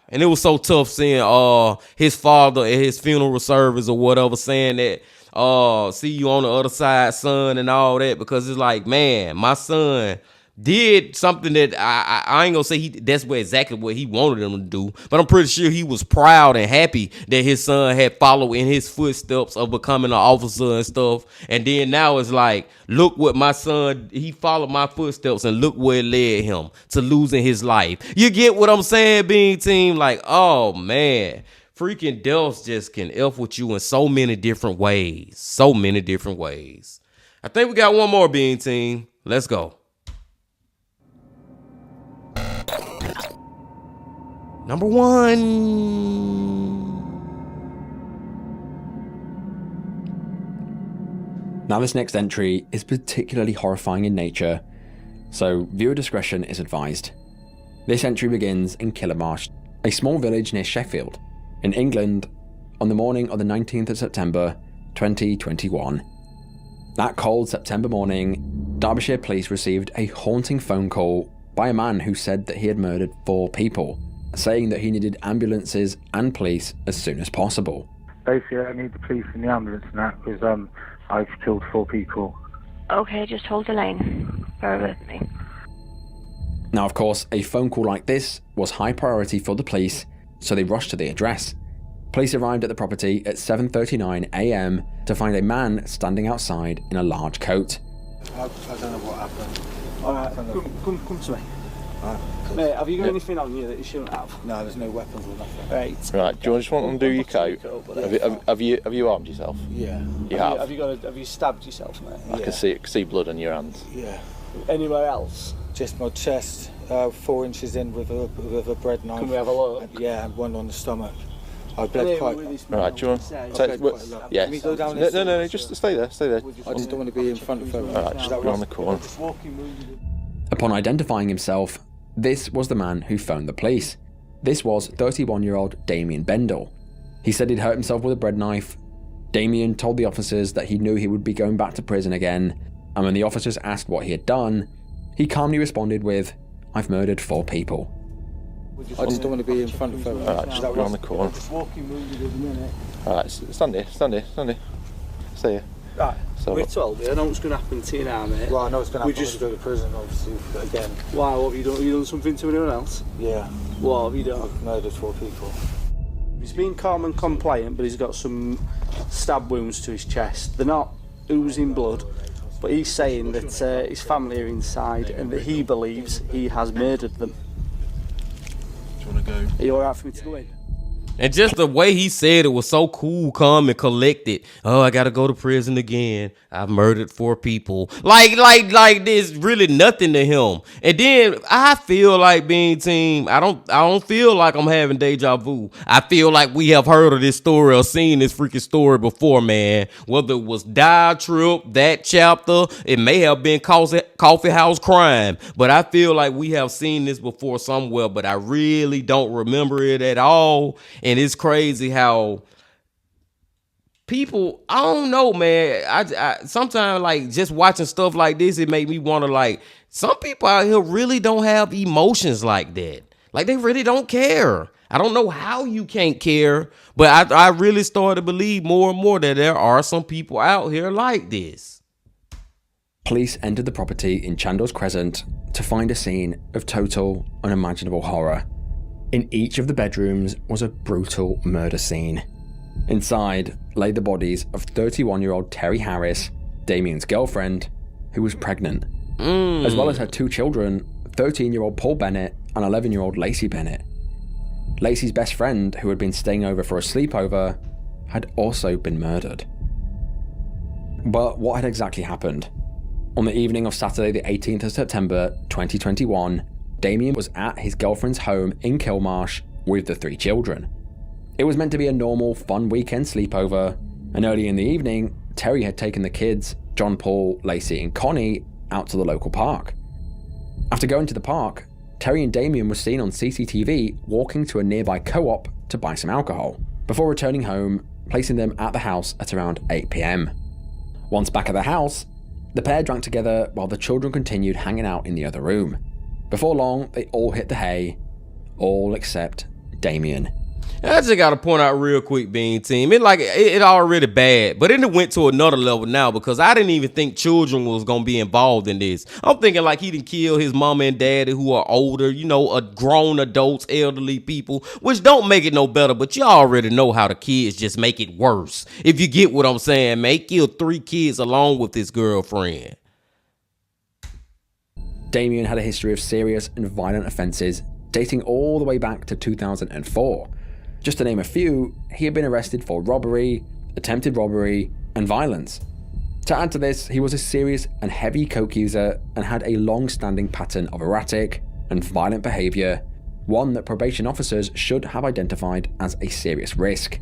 and it was so tough seeing his father at his funeral service or whatever saying that see you on the other side, son, and all that, because it's like, man, my son did something that I ain't gonna say that's exactly what he wanted him to do, but I'm pretty sure he was proud and happy that his son had followed in his footsteps of becoming an officer and stuff. And then now it's like, look what my son, he followed my footsteps and look where it led him to losing his life. You get what I'm saying, Bean Team? Like, oh man, freaking deaths just can F with you in so many different ways. I think we got one more, Bean Team. Let's go. Number 1. Now this next entry is particularly horrifying in nature, so viewer discretion is advised. This entry begins in Killarmarsh, a small village near Sheffield. in England on the morning of the 19th of September 2021. That cold September morning, Derbyshire police received a haunting phone call by a man who said that he had murdered 4 people, saying that he needed ambulances and police as soon as possible. Basically, I need the police and the ambulance and that because I've killed 4 people. Okay, just hold the line. Bear with me. Now, of course, a phone call like this was high priority for the police, so they rushed to the address. Police arrived at the property at 7:39 a.m. to find a man standing outside in a large coat. I don't know what happened. Alright, come to me. Mate, have you got anything on you that you shouldn't have? No, there's no weapons or nothing. Right. Do you just want to undo your coat? Have you armed yourself? Yeah. You have? Have you stabbed yourself, mate? I can see blood on your hands. Yeah. Anywhere else? Just my chest, 4 inches in with a bread knife. Can we have a look? Yeah, and one on the stomach. I bled quite. Right, do you want to yes. No, just stay there. I just don't want to be in front of her. Alright, just go on the corner. Upon identifying himself, this was the man who phoned the police. This was 31-year-old Damien Bendel. He said he'd hurt himself with a bread knife. Damien told the officers that he knew he would be going back to prison again, and when the officers asked what he had done, he calmly responded with, "I've murdered 4 people." I just don't want to be in front of her. Alright, just go on the corner. Alright, stand here. Stay here. Right, so, we're told, I know what's going to happen to you now, mate. Well, I know what's going to happen when we go to prison, obviously, but again. Why, what have you done? Have you done something to anyone else? Yeah. What have you done? I've murdered 4 people. He's been calm and compliant, but he's got some stab wounds to his chest. They're not oozing blood, but he's saying that his family are inside and that he believes he has murdered them. Do you want to go? Are you alright for me to go in? And just the way he said it was so cool, calm, and collected. Oh, I gotta go to prison again. I've murdered 4 people. Like there's really nothing to him. And then I feel like being team. I don't feel like I'm having deja vu. I feel like we have heard of this story or seen this freaking story before, man. Whether it was Dive Trip, that chapter, it may have been Coffee House Crime. But I feel like we have seen this before somewhere, but I really don't remember it at all. And it's crazy how people, I don't know, man. I sometimes like just watching stuff like this, it make me want to like, some people out here really don't have emotions like that. Like they really don't care. I don't know how you can't care, but I really started to believe more and more that there are some people out here like this. Police entered the property in Chandos Crescent to find a scene of total unimaginable horror. In each of the bedrooms was a brutal murder scene. Inside lay the bodies of 31-year-old Terry Harris, Damien's girlfriend, who was pregnant, as well as her 2 children, 13-year-old Paul Bennett and 11-year-old Lacey Bennett. Lacey's best friend, who had been staying over for a sleepover, had also been murdered. But what had exactly happened? On the evening of Saturday the 18th of September 2021, Damien was at his girlfriend's home in Kilmarsh with the 3 children. It was meant to be a normal, fun weekend sleepover, and early in the evening, Terry had taken the kids, John Paul, Lacey and Connie, out to the local park. After going to the park, Terry and Damien were seen on CCTV walking to a nearby co-op to buy some alcohol, before returning home, placing them at the house at around 8 p.m. Once back at the house, the pair drank together while the children continued hanging out in the other room. Before long, they all hit the hay, all except Damien. I just gotta point out real quick, Bean Team. It already bad, but it went to another level now because I didn't even think children was gonna be involved in this. I'm thinking like he didn't kill his mama and daddy who are older, grown adults, elderly people, which don't make it no better. But you already know how the kids just make it worse. If you get what I'm saying, man, he killed 3 kids along with his girlfriend. Damien had a history of serious and violent offences dating all the way back to 2004. Just to name a few, he had been arrested for robbery, attempted robbery, and violence. To add to this, he was a serious and heavy coke user and had a long-standing pattern of erratic and violent behaviour, one that probation officers should have identified as a serious risk.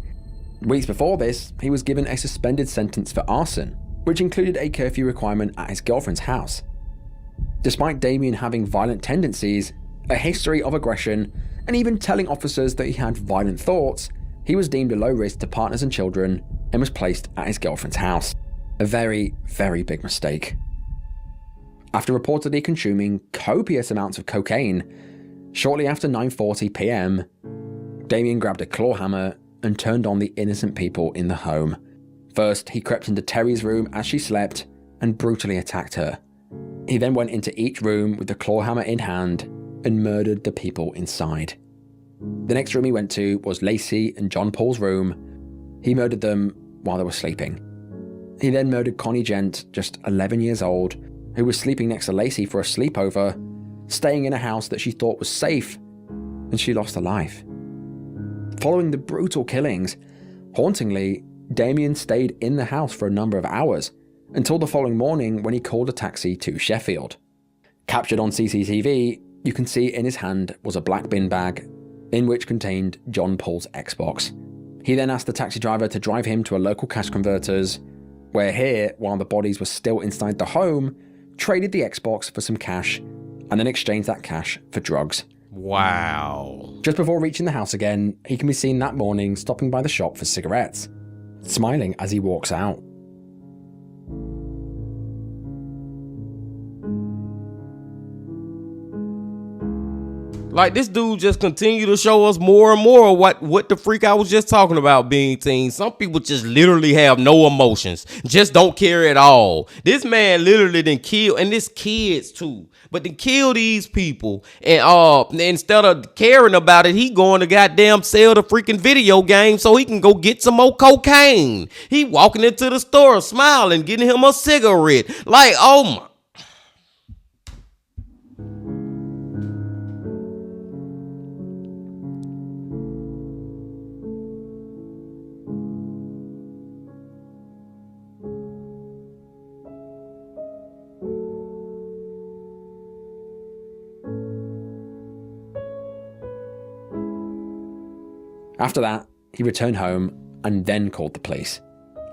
Weeks before this, he was given a suspended sentence for arson, which included a curfew requirement at his girlfriend's house. Despite Damien having violent tendencies, a history of aggression, and even telling officers that he had violent thoughts, He was deemed a low risk to partners and children and was placed at his girlfriend's house. A very, very big mistake. After reportedly consuming copious amounts of cocaine, shortly after 9:40 p.m, Damien grabbed a claw hammer and turned on the innocent people in the home. First, he crept into Terry's room as she slept and brutally attacked her. He then went into each room with the claw hammer in hand and murdered the people inside. The next room he went to was Lacey and John Paul's room. He murdered them while they were sleeping. He then murdered Connie Gent, just 11 years old, who was sleeping next to Lacey for a sleepover, staying in a house that she thought was safe, and she lost her life. Following the brutal killings, hauntingly, Damien stayed in the house for a number of hours, until the following morning when he called a taxi to Sheffield. Captured on CCTV, you can see in his hand was a black bin bag, in which contained John Paul's Xbox. He then asked the taxi driver to drive him to a local cash converters, where he, while the bodies were still inside the home, traded the Xbox for some cash, and then exchanged that cash for drugs. Wow. Just before reaching the house again, he can be seen that morning stopping by the shop for cigarettes, smiling as he walks out. Like, this dude just continue to show us more and more what the freak I was just talking about, being teen. Some people just literally have no emotions, just don't care at all. This man literally done kill, and this kids too, but then kill these people, and instead of caring about it, he going to goddamn sell the freaking video game so he can go get some more cocaine. He walking into the store smiling, getting him a cigarette. Like, oh my. After that, he returned home and then called the police.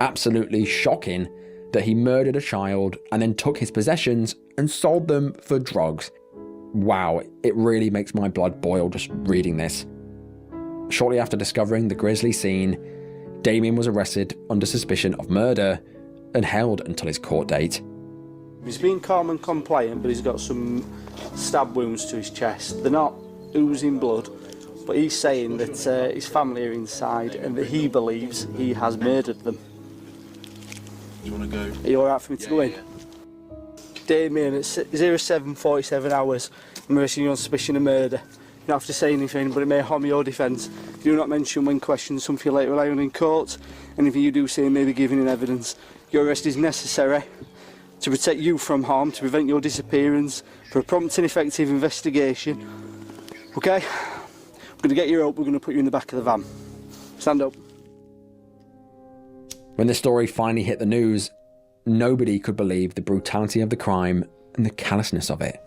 Absolutely shocking that he murdered a child and then took his possessions and sold them for drugs. Wow, it really makes my blood boil just reading this. Shortly after discovering the grisly scene, Damien was arrested under suspicion of murder and held until his court date. He's been calm and compliant, but he's got some stab wounds to his chest. They're not oozing blood, but he's saying that his family are inside and that he believes he has murdered them. Do you want to go? Are you alright for me to go in? Damien, at 07:47 hours, I'm arresting you on suspicion of murder. You don't have to say anything, but it may harm your defence. Do not mention when questioned something later rely on in court. Anything you do say may be given in evidence. Your arrest is necessary to protect you from harm, to prevent your disappearance, for a prompt and effective investigation. Okay? We're going to get you up, we're going to put you in the back of the van. Stand up. When the story finally hit the news, nobody could believe the brutality of the crime and the callousness of it.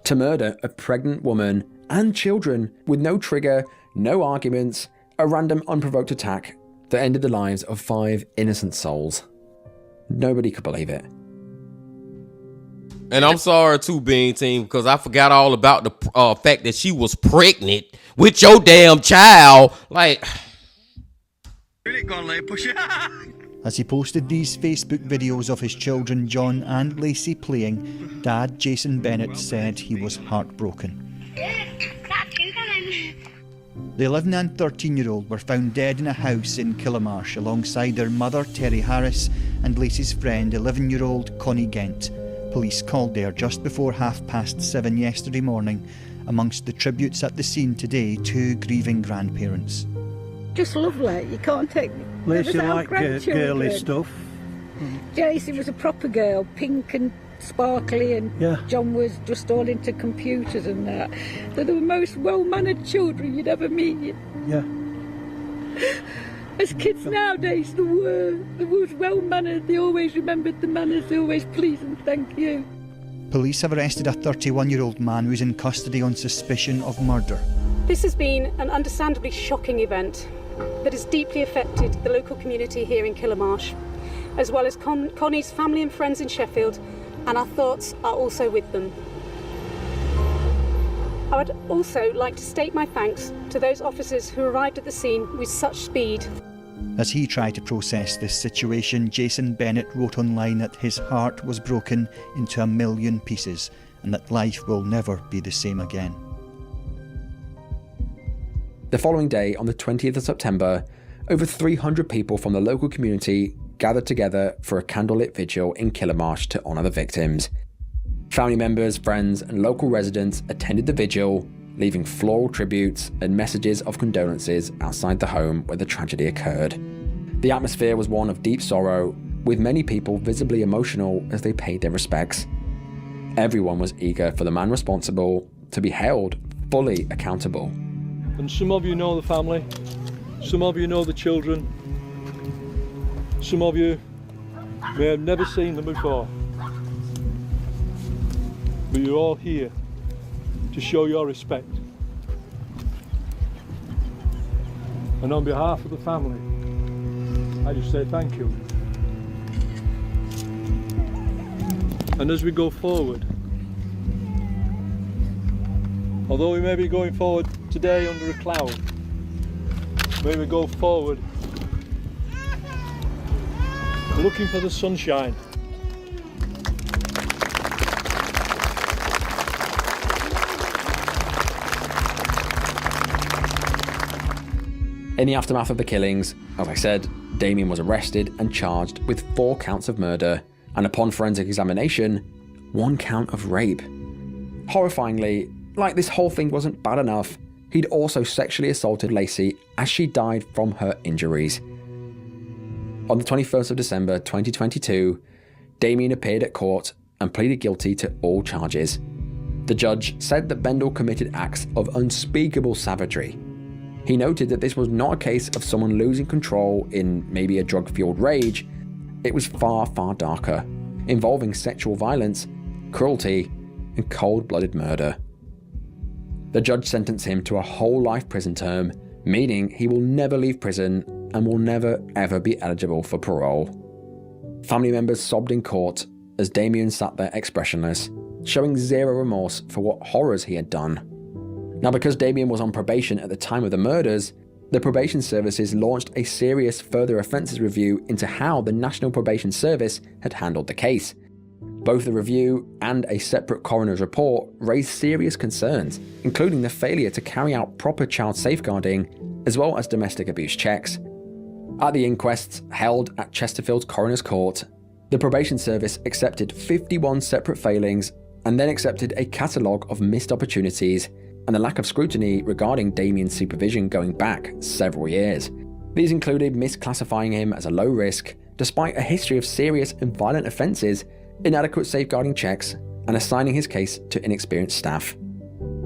To murder a pregnant woman and children with no trigger, no arguments, a random unprovoked attack that ended the lives of 5 innocent souls. Nobody could believe it. And I'm sorry too, Bean Team, because I forgot all about the fact that she was pregnant with your damn child. Like, as he posted these Facebook videos of his children John and Lacey playing, Dad Jason Bennett said he was heartbroken. The 11 and 13-year-old were found dead in a house in Killamarsh alongside their mother Terry Harris and Lacey's friend 11-year-old Connie Gent. Police called there just before 7:30 yesterday morning. Amongst the tributes at the scene today, 2 grieving grandparents. Just lovely. You can't take. Lacey liked girly stuff. Jason was a proper girl, pink and sparkly, and yeah. John was just all into computers and that. They're the most well-mannered children you'd ever meet. Yeah. As kids nowadays, they were well-mannered. They always remembered the manners. They always please and thank you. Police have arrested a 31-year-old man who's in custody on suspicion of murder. This has been an understandably shocking event that has deeply affected the local community here in Killamarsh, as well as Connie's family and friends in Sheffield, and our thoughts are also with them. I would also like to state my thanks to to those officers who arrived at the scene with such speed. As he tried to process this situation, Jason Bennett wrote online that his heart was broken into a million pieces and that life will never be the same again. The following day, on the 20th of September, over 300 people from the local community gathered together for a candlelit vigil in Killamarsh to honour the victims. Family members, friends and local residents attended the vigil, leaving floral tributes and messages of condolences outside the home where the tragedy occurred. The atmosphere was one of deep sorrow, with many people visibly emotional as they paid their respects. Everyone was eager for the man responsible to be held fully accountable. And some of you know the family, some of you know the children, some of you may have never seen them before, but you're all here to show your respect. And on behalf of the family, I just say thank you. And as we go forward, although we may be going forward today under a cloud, may we go forward looking for the sunshine. In the aftermath of the killings, as I said, Damien was arrested and charged with 4 counts of murder, and upon forensic examination, 1 count of rape. Horrifyingly, like this whole thing wasn't bad enough, he'd also sexually assaulted Lacey as she died from her injuries. On the 21st of December 2022, Damien appeared at court and pleaded guilty to all charges. The judge said that Bendel committed acts of unspeakable savagery. He noted that this was not a case of someone losing control in maybe a drug-fueled rage. It was far, far darker, involving sexual violence, cruelty, and cold-blooded murder. The judge sentenced him to a whole life prison term, meaning he will never leave prison and will never ever be eligible for parole. Family members sobbed in court as Damien sat there expressionless, showing zero remorse for what horrors he had done. Now, because Damien was on probation at the time of the murders, the probation services launched a serious further offences review into how the National Probation Service had handled the case. Both the review and a separate coroner's report raised serious concerns, including the failure to carry out proper child safeguarding, as well as domestic abuse checks. At the inquests held at Chesterfield's Coroner's Court, the probation service accepted 51 separate failings and then accepted a catalogue of missed opportunities and the lack of scrutiny regarding Damien's supervision going back several years. These included misclassifying him as a low risk, despite a history of serious and violent offences, inadequate safeguarding checks, and assigning his case to inexperienced staff.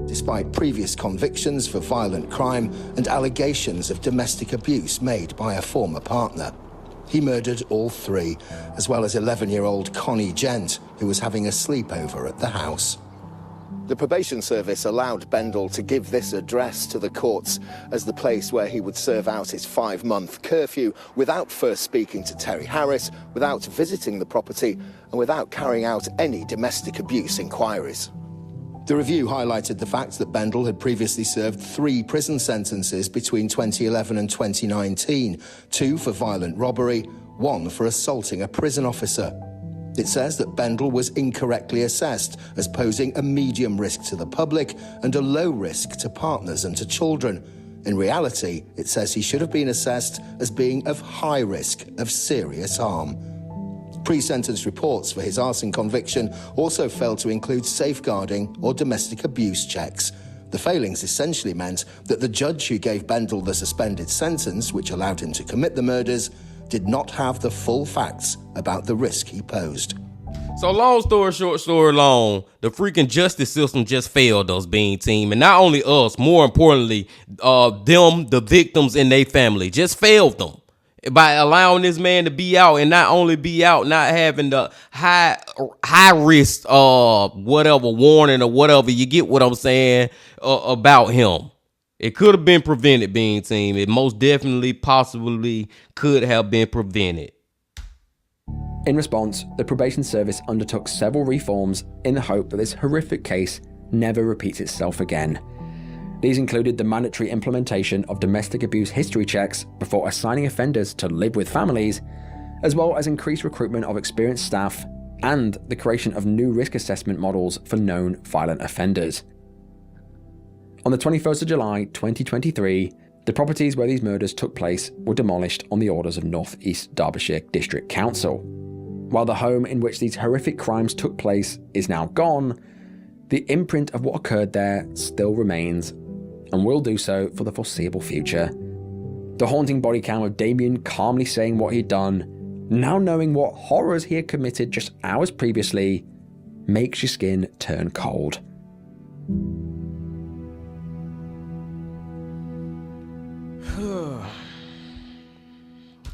Despite previous convictions for violent crime and allegations of domestic abuse made by a former partner, he murdered all 3, as well as 11-year-old Connie Gent, who was having a sleepover at the house. The probation service allowed Bendel to give this address to the courts as the place where he would serve out his 5-month curfew without first speaking to Terry Harris, without visiting the property, and without carrying out any domestic abuse inquiries. The review highlighted the fact that Bendel had previously served 3 prison sentences between 2011 and 2019, 2 for violent robbery, 1 for assaulting a prison officer. It says that Bendel was incorrectly assessed as posing a medium risk to the public and a low risk to partners and to children. In reality, it says he should have been assessed as being of high risk of serious harm. Pre-sentence reports for his arson conviction also failed to include safeguarding or domestic abuse checks. The failings essentially meant that the judge who gave Bendel the suspended sentence, which allowed him to commit the murders, did not have the full facts about the risk he posed. So long story short, story long, the freaking justice system just failed us, Bean Team. And not only us, more importantly, them, the victims and their family, just failed them by allowing this man to be out, and not only be out, not having the high risk whatever warning or whatever, you get what I'm saying, about him. It could have been prevented, Bean Team. It most definitely possibly could have been prevented. In response, the probation service undertook several reforms in the hope that this horrific case never repeats itself again. These included the mandatory implementation of domestic abuse history checks before assigning offenders to live with families, as well as increased recruitment of experienced staff and the creation of new risk assessment models for known violent offenders. On the 21st of July 2023, the properties where these murders took place were demolished on the orders of North East Derbyshire District Council. While the home in which these horrific crimes took place is now gone, the imprint of what occurred there still remains and will do so for the foreseeable future. The haunting body cam of Damien calmly saying what he'd done, now knowing what horrors he had committed just hours previously, makes your skin turn cold.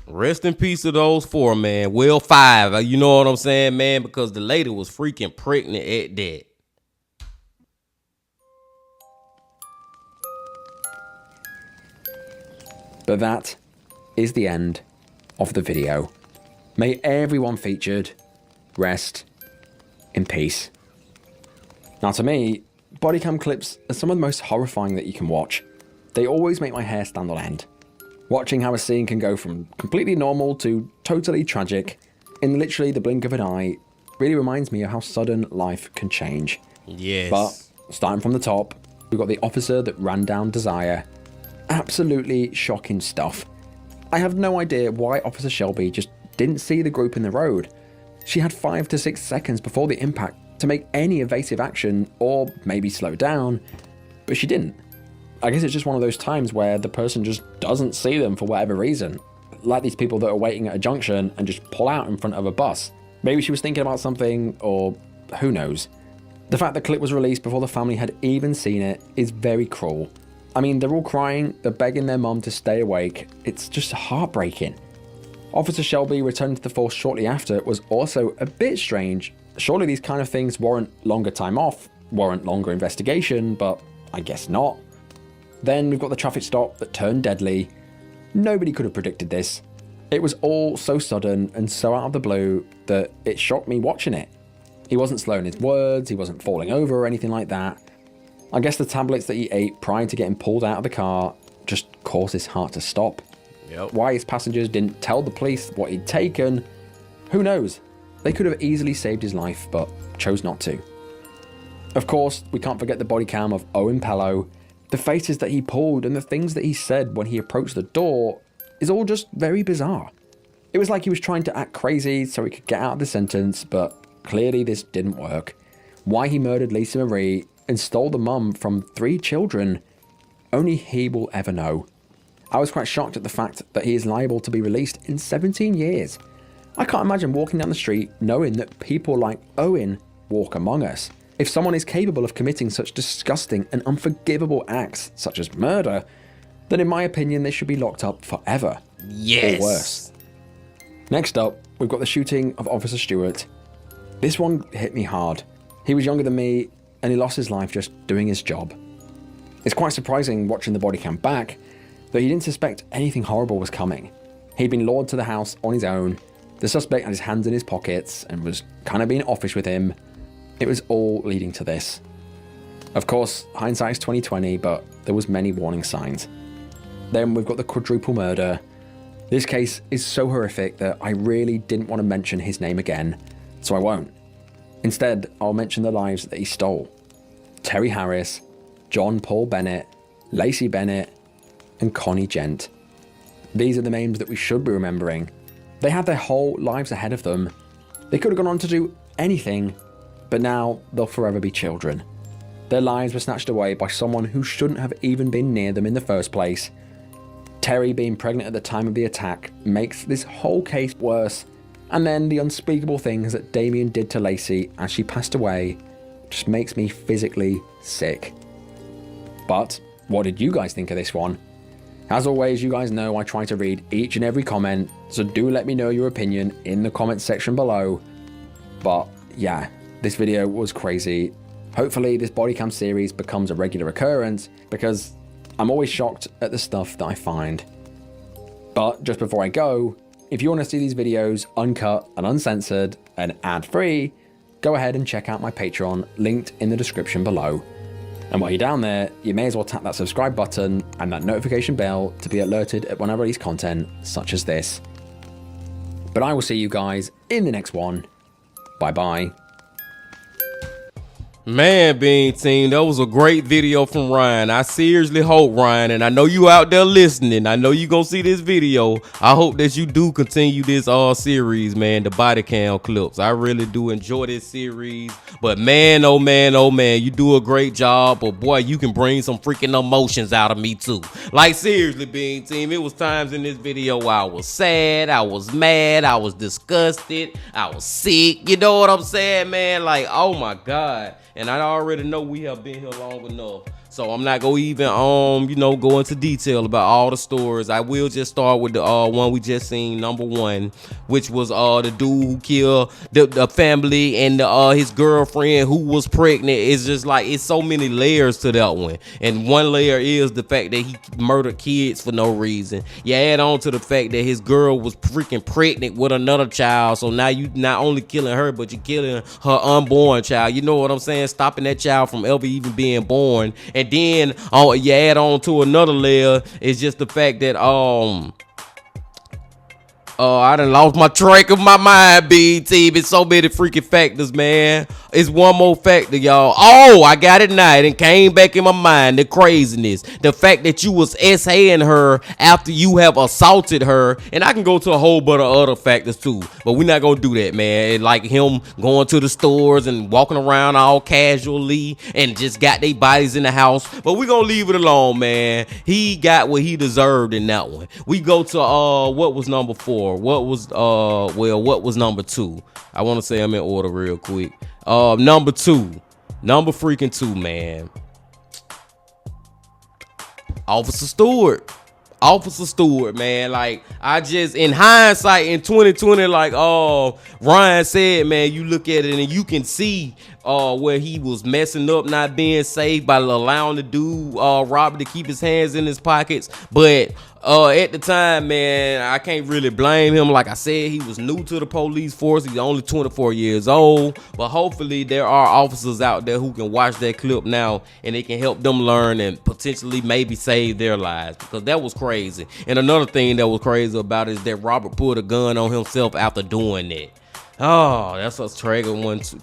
Rest in peace to those four, man. Well, 5. You know what I'm saying, man? Because the lady was freaking pregnant at that. But that is the end of the video. May everyone featured rest in peace. Now, to me, bodycam clips are some of the most horrifying that you can watch. They always make my hair stand on end. Watching how a scene can go from completely normal to totally tragic in literally the blink of an eye really reminds me of how sudden life can change. Yes. But starting from the top, we've got the officer that ran down Desire. Absolutely shocking stuff. I have no idea why Officer Shelby just didn't see the group in the road. She had 5 to 6 seconds before the impact to make any evasive action or maybe slow down, but she didn't. I guess it's just one of those times where the person just doesn't see them for whatever reason. Like these people that are waiting at a junction and just pull out in front of a bus. Maybe she was thinking about something, or who knows. The fact the clip was released before the family had even seen it is very cruel. I mean, they're all crying, they're begging their mum to stay awake. It's just heartbreaking. Officer Shelby returning to the force shortly after was also a bit strange. Surely these kind of things warrant longer time off, warrant longer investigation, but I guess not. Then we've got the traffic stop that turned deadly. Nobody could have predicted this. It was all so sudden and so out of the blue that it shocked me watching it. He wasn't slowing his words, he wasn't falling over or anything like that. I guess the tablets that he ate prior to getting pulled out of the car just caused his heart to stop. Yep. Why his passengers didn't tell the police what he'd taken, who knows? They could have easily saved his life, but chose not to. Of course, we can't forget the body cam of Owen Pello. The faces that he pulled and the things that he said when he approached the door is all just very bizarre. It was like he was trying to act crazy so he could get out of the sentence, but clearly this didn't work. Why he murdered Lisa Marie and stole the mum from 3 children, only he will ever know. I was quite shocked at the fact that he is liable to be released in 17 years. I can't imagine walking down the street knowing that people like Owen walk among us. If someone is capable of committing such disgusting and unforgivable acts such as murder, then in my opinion they should be locked up forever. Yes. Or worse. Next up, we've got the shooting of Officer Stewart. This one hit me hard. He was younger than me and he lost his life just doing his job. It's quite surprising watching the body cam back that he didn't suspect anything horrible was coming. He'd been lured to the house on his own. The suspect had his hands in his pockets and was kind of being offish with him. It was all leading to this. Of course, hindsight's 20/20, but there was many warning signs. Then we've got the quadruple murder. This case is so horrific that I really didn't want to mention his name again, so I won't. Instead, I'll mention the lives that he stole. Terry Harris, John Paul Bennett, Lacey Bennett, and Connie Gent. These are the names that we should be remembering. They had their whole lives ahead of them. They could have gone on to do anything, but now they'll forever be children. Their lives were snatched away by someone who shouldn't have even been near them in the first place. Terry being pregnant at the time of the attack makes this whole case worse, and then the unspeakable things that Damien did to Lacey as she passed away just makes me physically sick. But what did you guys think of this one? As always, you guys know I try to read each and every comment, so do let me know your opinion in the comments section below. But yeah, this video was crazy. Hopefully this bodycam series becomes a regular occurrence, because I'm always shocked at the stuff that I find. But just before I go, if you want to see these videos uncut and uncensored and ad-free, go ahead and check out my Patreon, linked in the description below. And while you're down there, you may as well tap that subscribe button and that notification bell to be alerted when I release content such as this. But I will see you guys in the next one. Bye bye. Man, Bean Team, that was a great video from Ryan. I seriously hope, Ryan, and I know you out there listening, I know you gonna see this video. I hope that you do continue this series, man, the Bodycam clips. I really do enjoy this series. But man, oh man, oh man, you do a great job. But boy, you can bring some freaking emotions out of me too. Like seriously, Bean Team, it was times in this video where I was sad, I was mad, I was disgusted, I was sick. You know what I'm saying, man? Like, oh my God. And I already know we have been here long enough. So I'm not gonna even go into detail about all the stories. I will just start with the one we just seen, number 1, which was the dude who killed the family and his girlfriend who was pregnant. It's just like, it's so many layers to that one. And one layer is the fact that he murdered kids for no reason. You add on to the fact that his girl was freaking pregnant with another child. So now you not only killing her, but you're killing her unborn child. You know what I'm saying? Stopping that child from ever even being born. And then you add on to another layer is just the fact that I done lost my track of my mind, BT. It's so many freaking factors, man. It's one more factor, y'all. Oh, I got it now. It came back in my mind. The craziness. The fact that you was S.A.ing her after you have assaulted her. And I can go to a whole bunch of other factors too. But we're not going to do that, man. Like him going to the stores and walking around all casually and just got their bodies in the house. But we're going to leave it alone, man. He got what he deserved in that one. We go to, what was number 4? What was number 2? I want to say them in order real quick. Number 2, number freaking 2, man. Officer Stewart, man. Like, I just, in hindsight, in 2020, like Ryan said, man, you look at it and you can see where he was messing up, not being safe by allowing the dude Robert to keep his hands in his pockets. But at the time, man, I can't really blame him. Like I said, he was new to the police force. He's only 24 years old. But hopefully there are officers out there who can watch that clip now and they can help them learn and potentially maybe save their lives, because that was crazy. And another thing that was crazy about it is that Robert pulled a gun on himself after doing that. Oh, that's a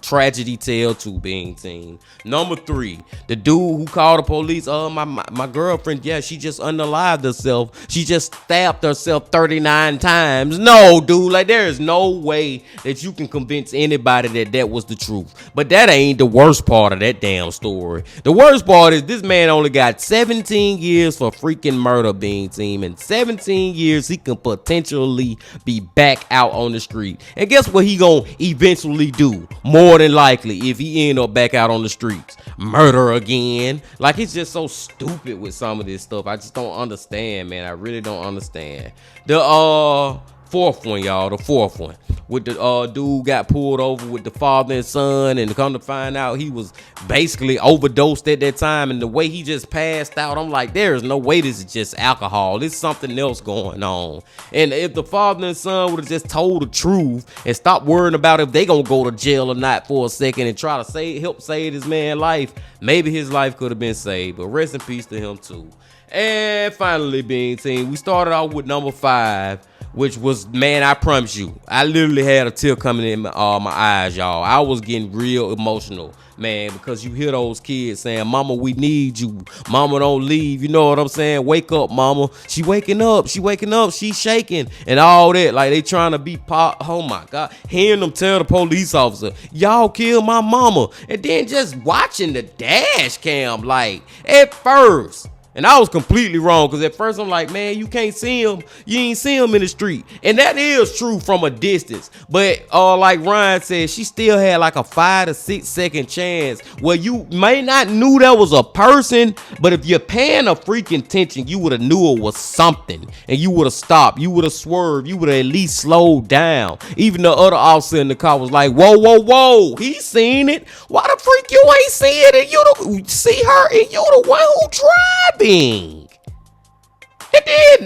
tragedy tale too, Being Team. Number 3, the dude who called the police. My girlfriend, yeah, she just unalived herself. She just stabbed herself 39 times. No, dude, like there is no way that you can convince anybody that was the truth. But that ain't the worst part of that damn story. The worst part is this man only got 17 years for freaking murder, Being Team. In 17 years, he can potentially be back out on the street. And guess what he gonna eventually do? More than likely, if he end up back out on the streets, murder again. Like, it's just so stupid with some of this stuff. I just don't understand, man. I really don't understand. The 4th one, y'all, the 4th one, with the dude got pulled over with the father and son, and come to find out he was basically overdosed at that time, and the way he just passed out, I'm like, there is no way this is just alcohol. There's something else going on. And if the father and son would have just told the truth and stopped worrying about if they gonna go to jail or not for a second and try to help save this man's life, maybe his life could have been saved. But rest in peace to him too. And finally, Being Team, we started off with number 5, which was, man, I promise you, I literally had a tear coming in my eyes, y'all. I was getting real emotional, man, because you hear those kids saying, "Mama, we need you. Mama, don't leave." You know what I'm saying? Wake up, mama. She waking up. She's shaking and all that. Like, they trying to be oh my God. Hearing them tell the police officer, "Y'all killed my mama." And then just watching the dash cam, like, at first. And I was completely wrong, because at first I'm like, man, you can't see him. You ain't see him in the street. And that is true from a distance. But like Ryan said, she still had like a 5 to 6 second chance where you may not knew that was a person, but if you're paying a freaking attention, you would have knew it was something. And you would have stopped. You would have swerved. You would have at least slowed down. Even the other officer in the car was like, whoa, whoa, whoa. He seen it. Why the freak you ain't see it? And you see her and you the one who driving. And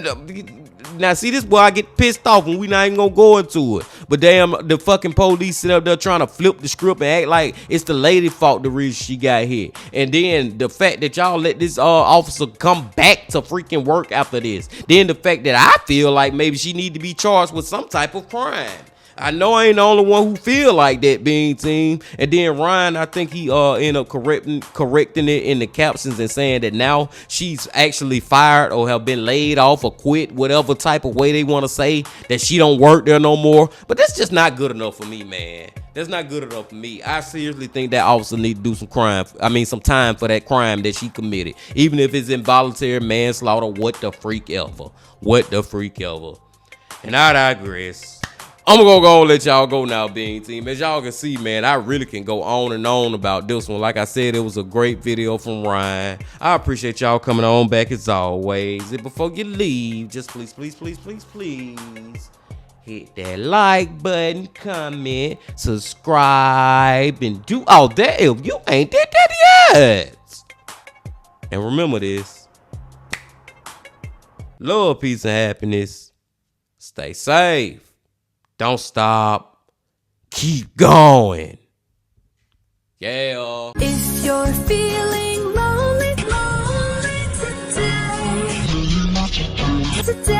then now see this where I get pissed off when we not even gonna go into it. But damn, the fucking police sit up there trying to flip the script and act like it's the lady fault the reason she got hit. And then the fact that y'all let this officer come back to freaking work after this. Then the fact that I feel like maybe she need to be charged with some type of crime. I know I ain't the only one who feel like that, being team. And then Ryan, I think he ended up correcting it in the captions and saying that now she's actually fired or have been laid off or quit, whatever type of way they want to say, that she don't work there no more. But that's just not good enough for me, man. That's not good enough for me. I seriously think that officer need to do some time for that crime that she committed. Even if it's involuntary manslaughter, what the freak ever. What the freak ever. And I digress. I'm gonna go let y'all go now, being team. As y'all can see, man, I really can go on and on about this one. Like I said, it was a great video from Ryan. I appreciate y'all coming on back as always. And before you leave, just please hit that like button, comment, subscribe, and do all that if you ain't did that yet. And remember this: love, peace, and happiness. Stay safe. Don't stop. Keep going. Yeah. If you're feeling lonely today.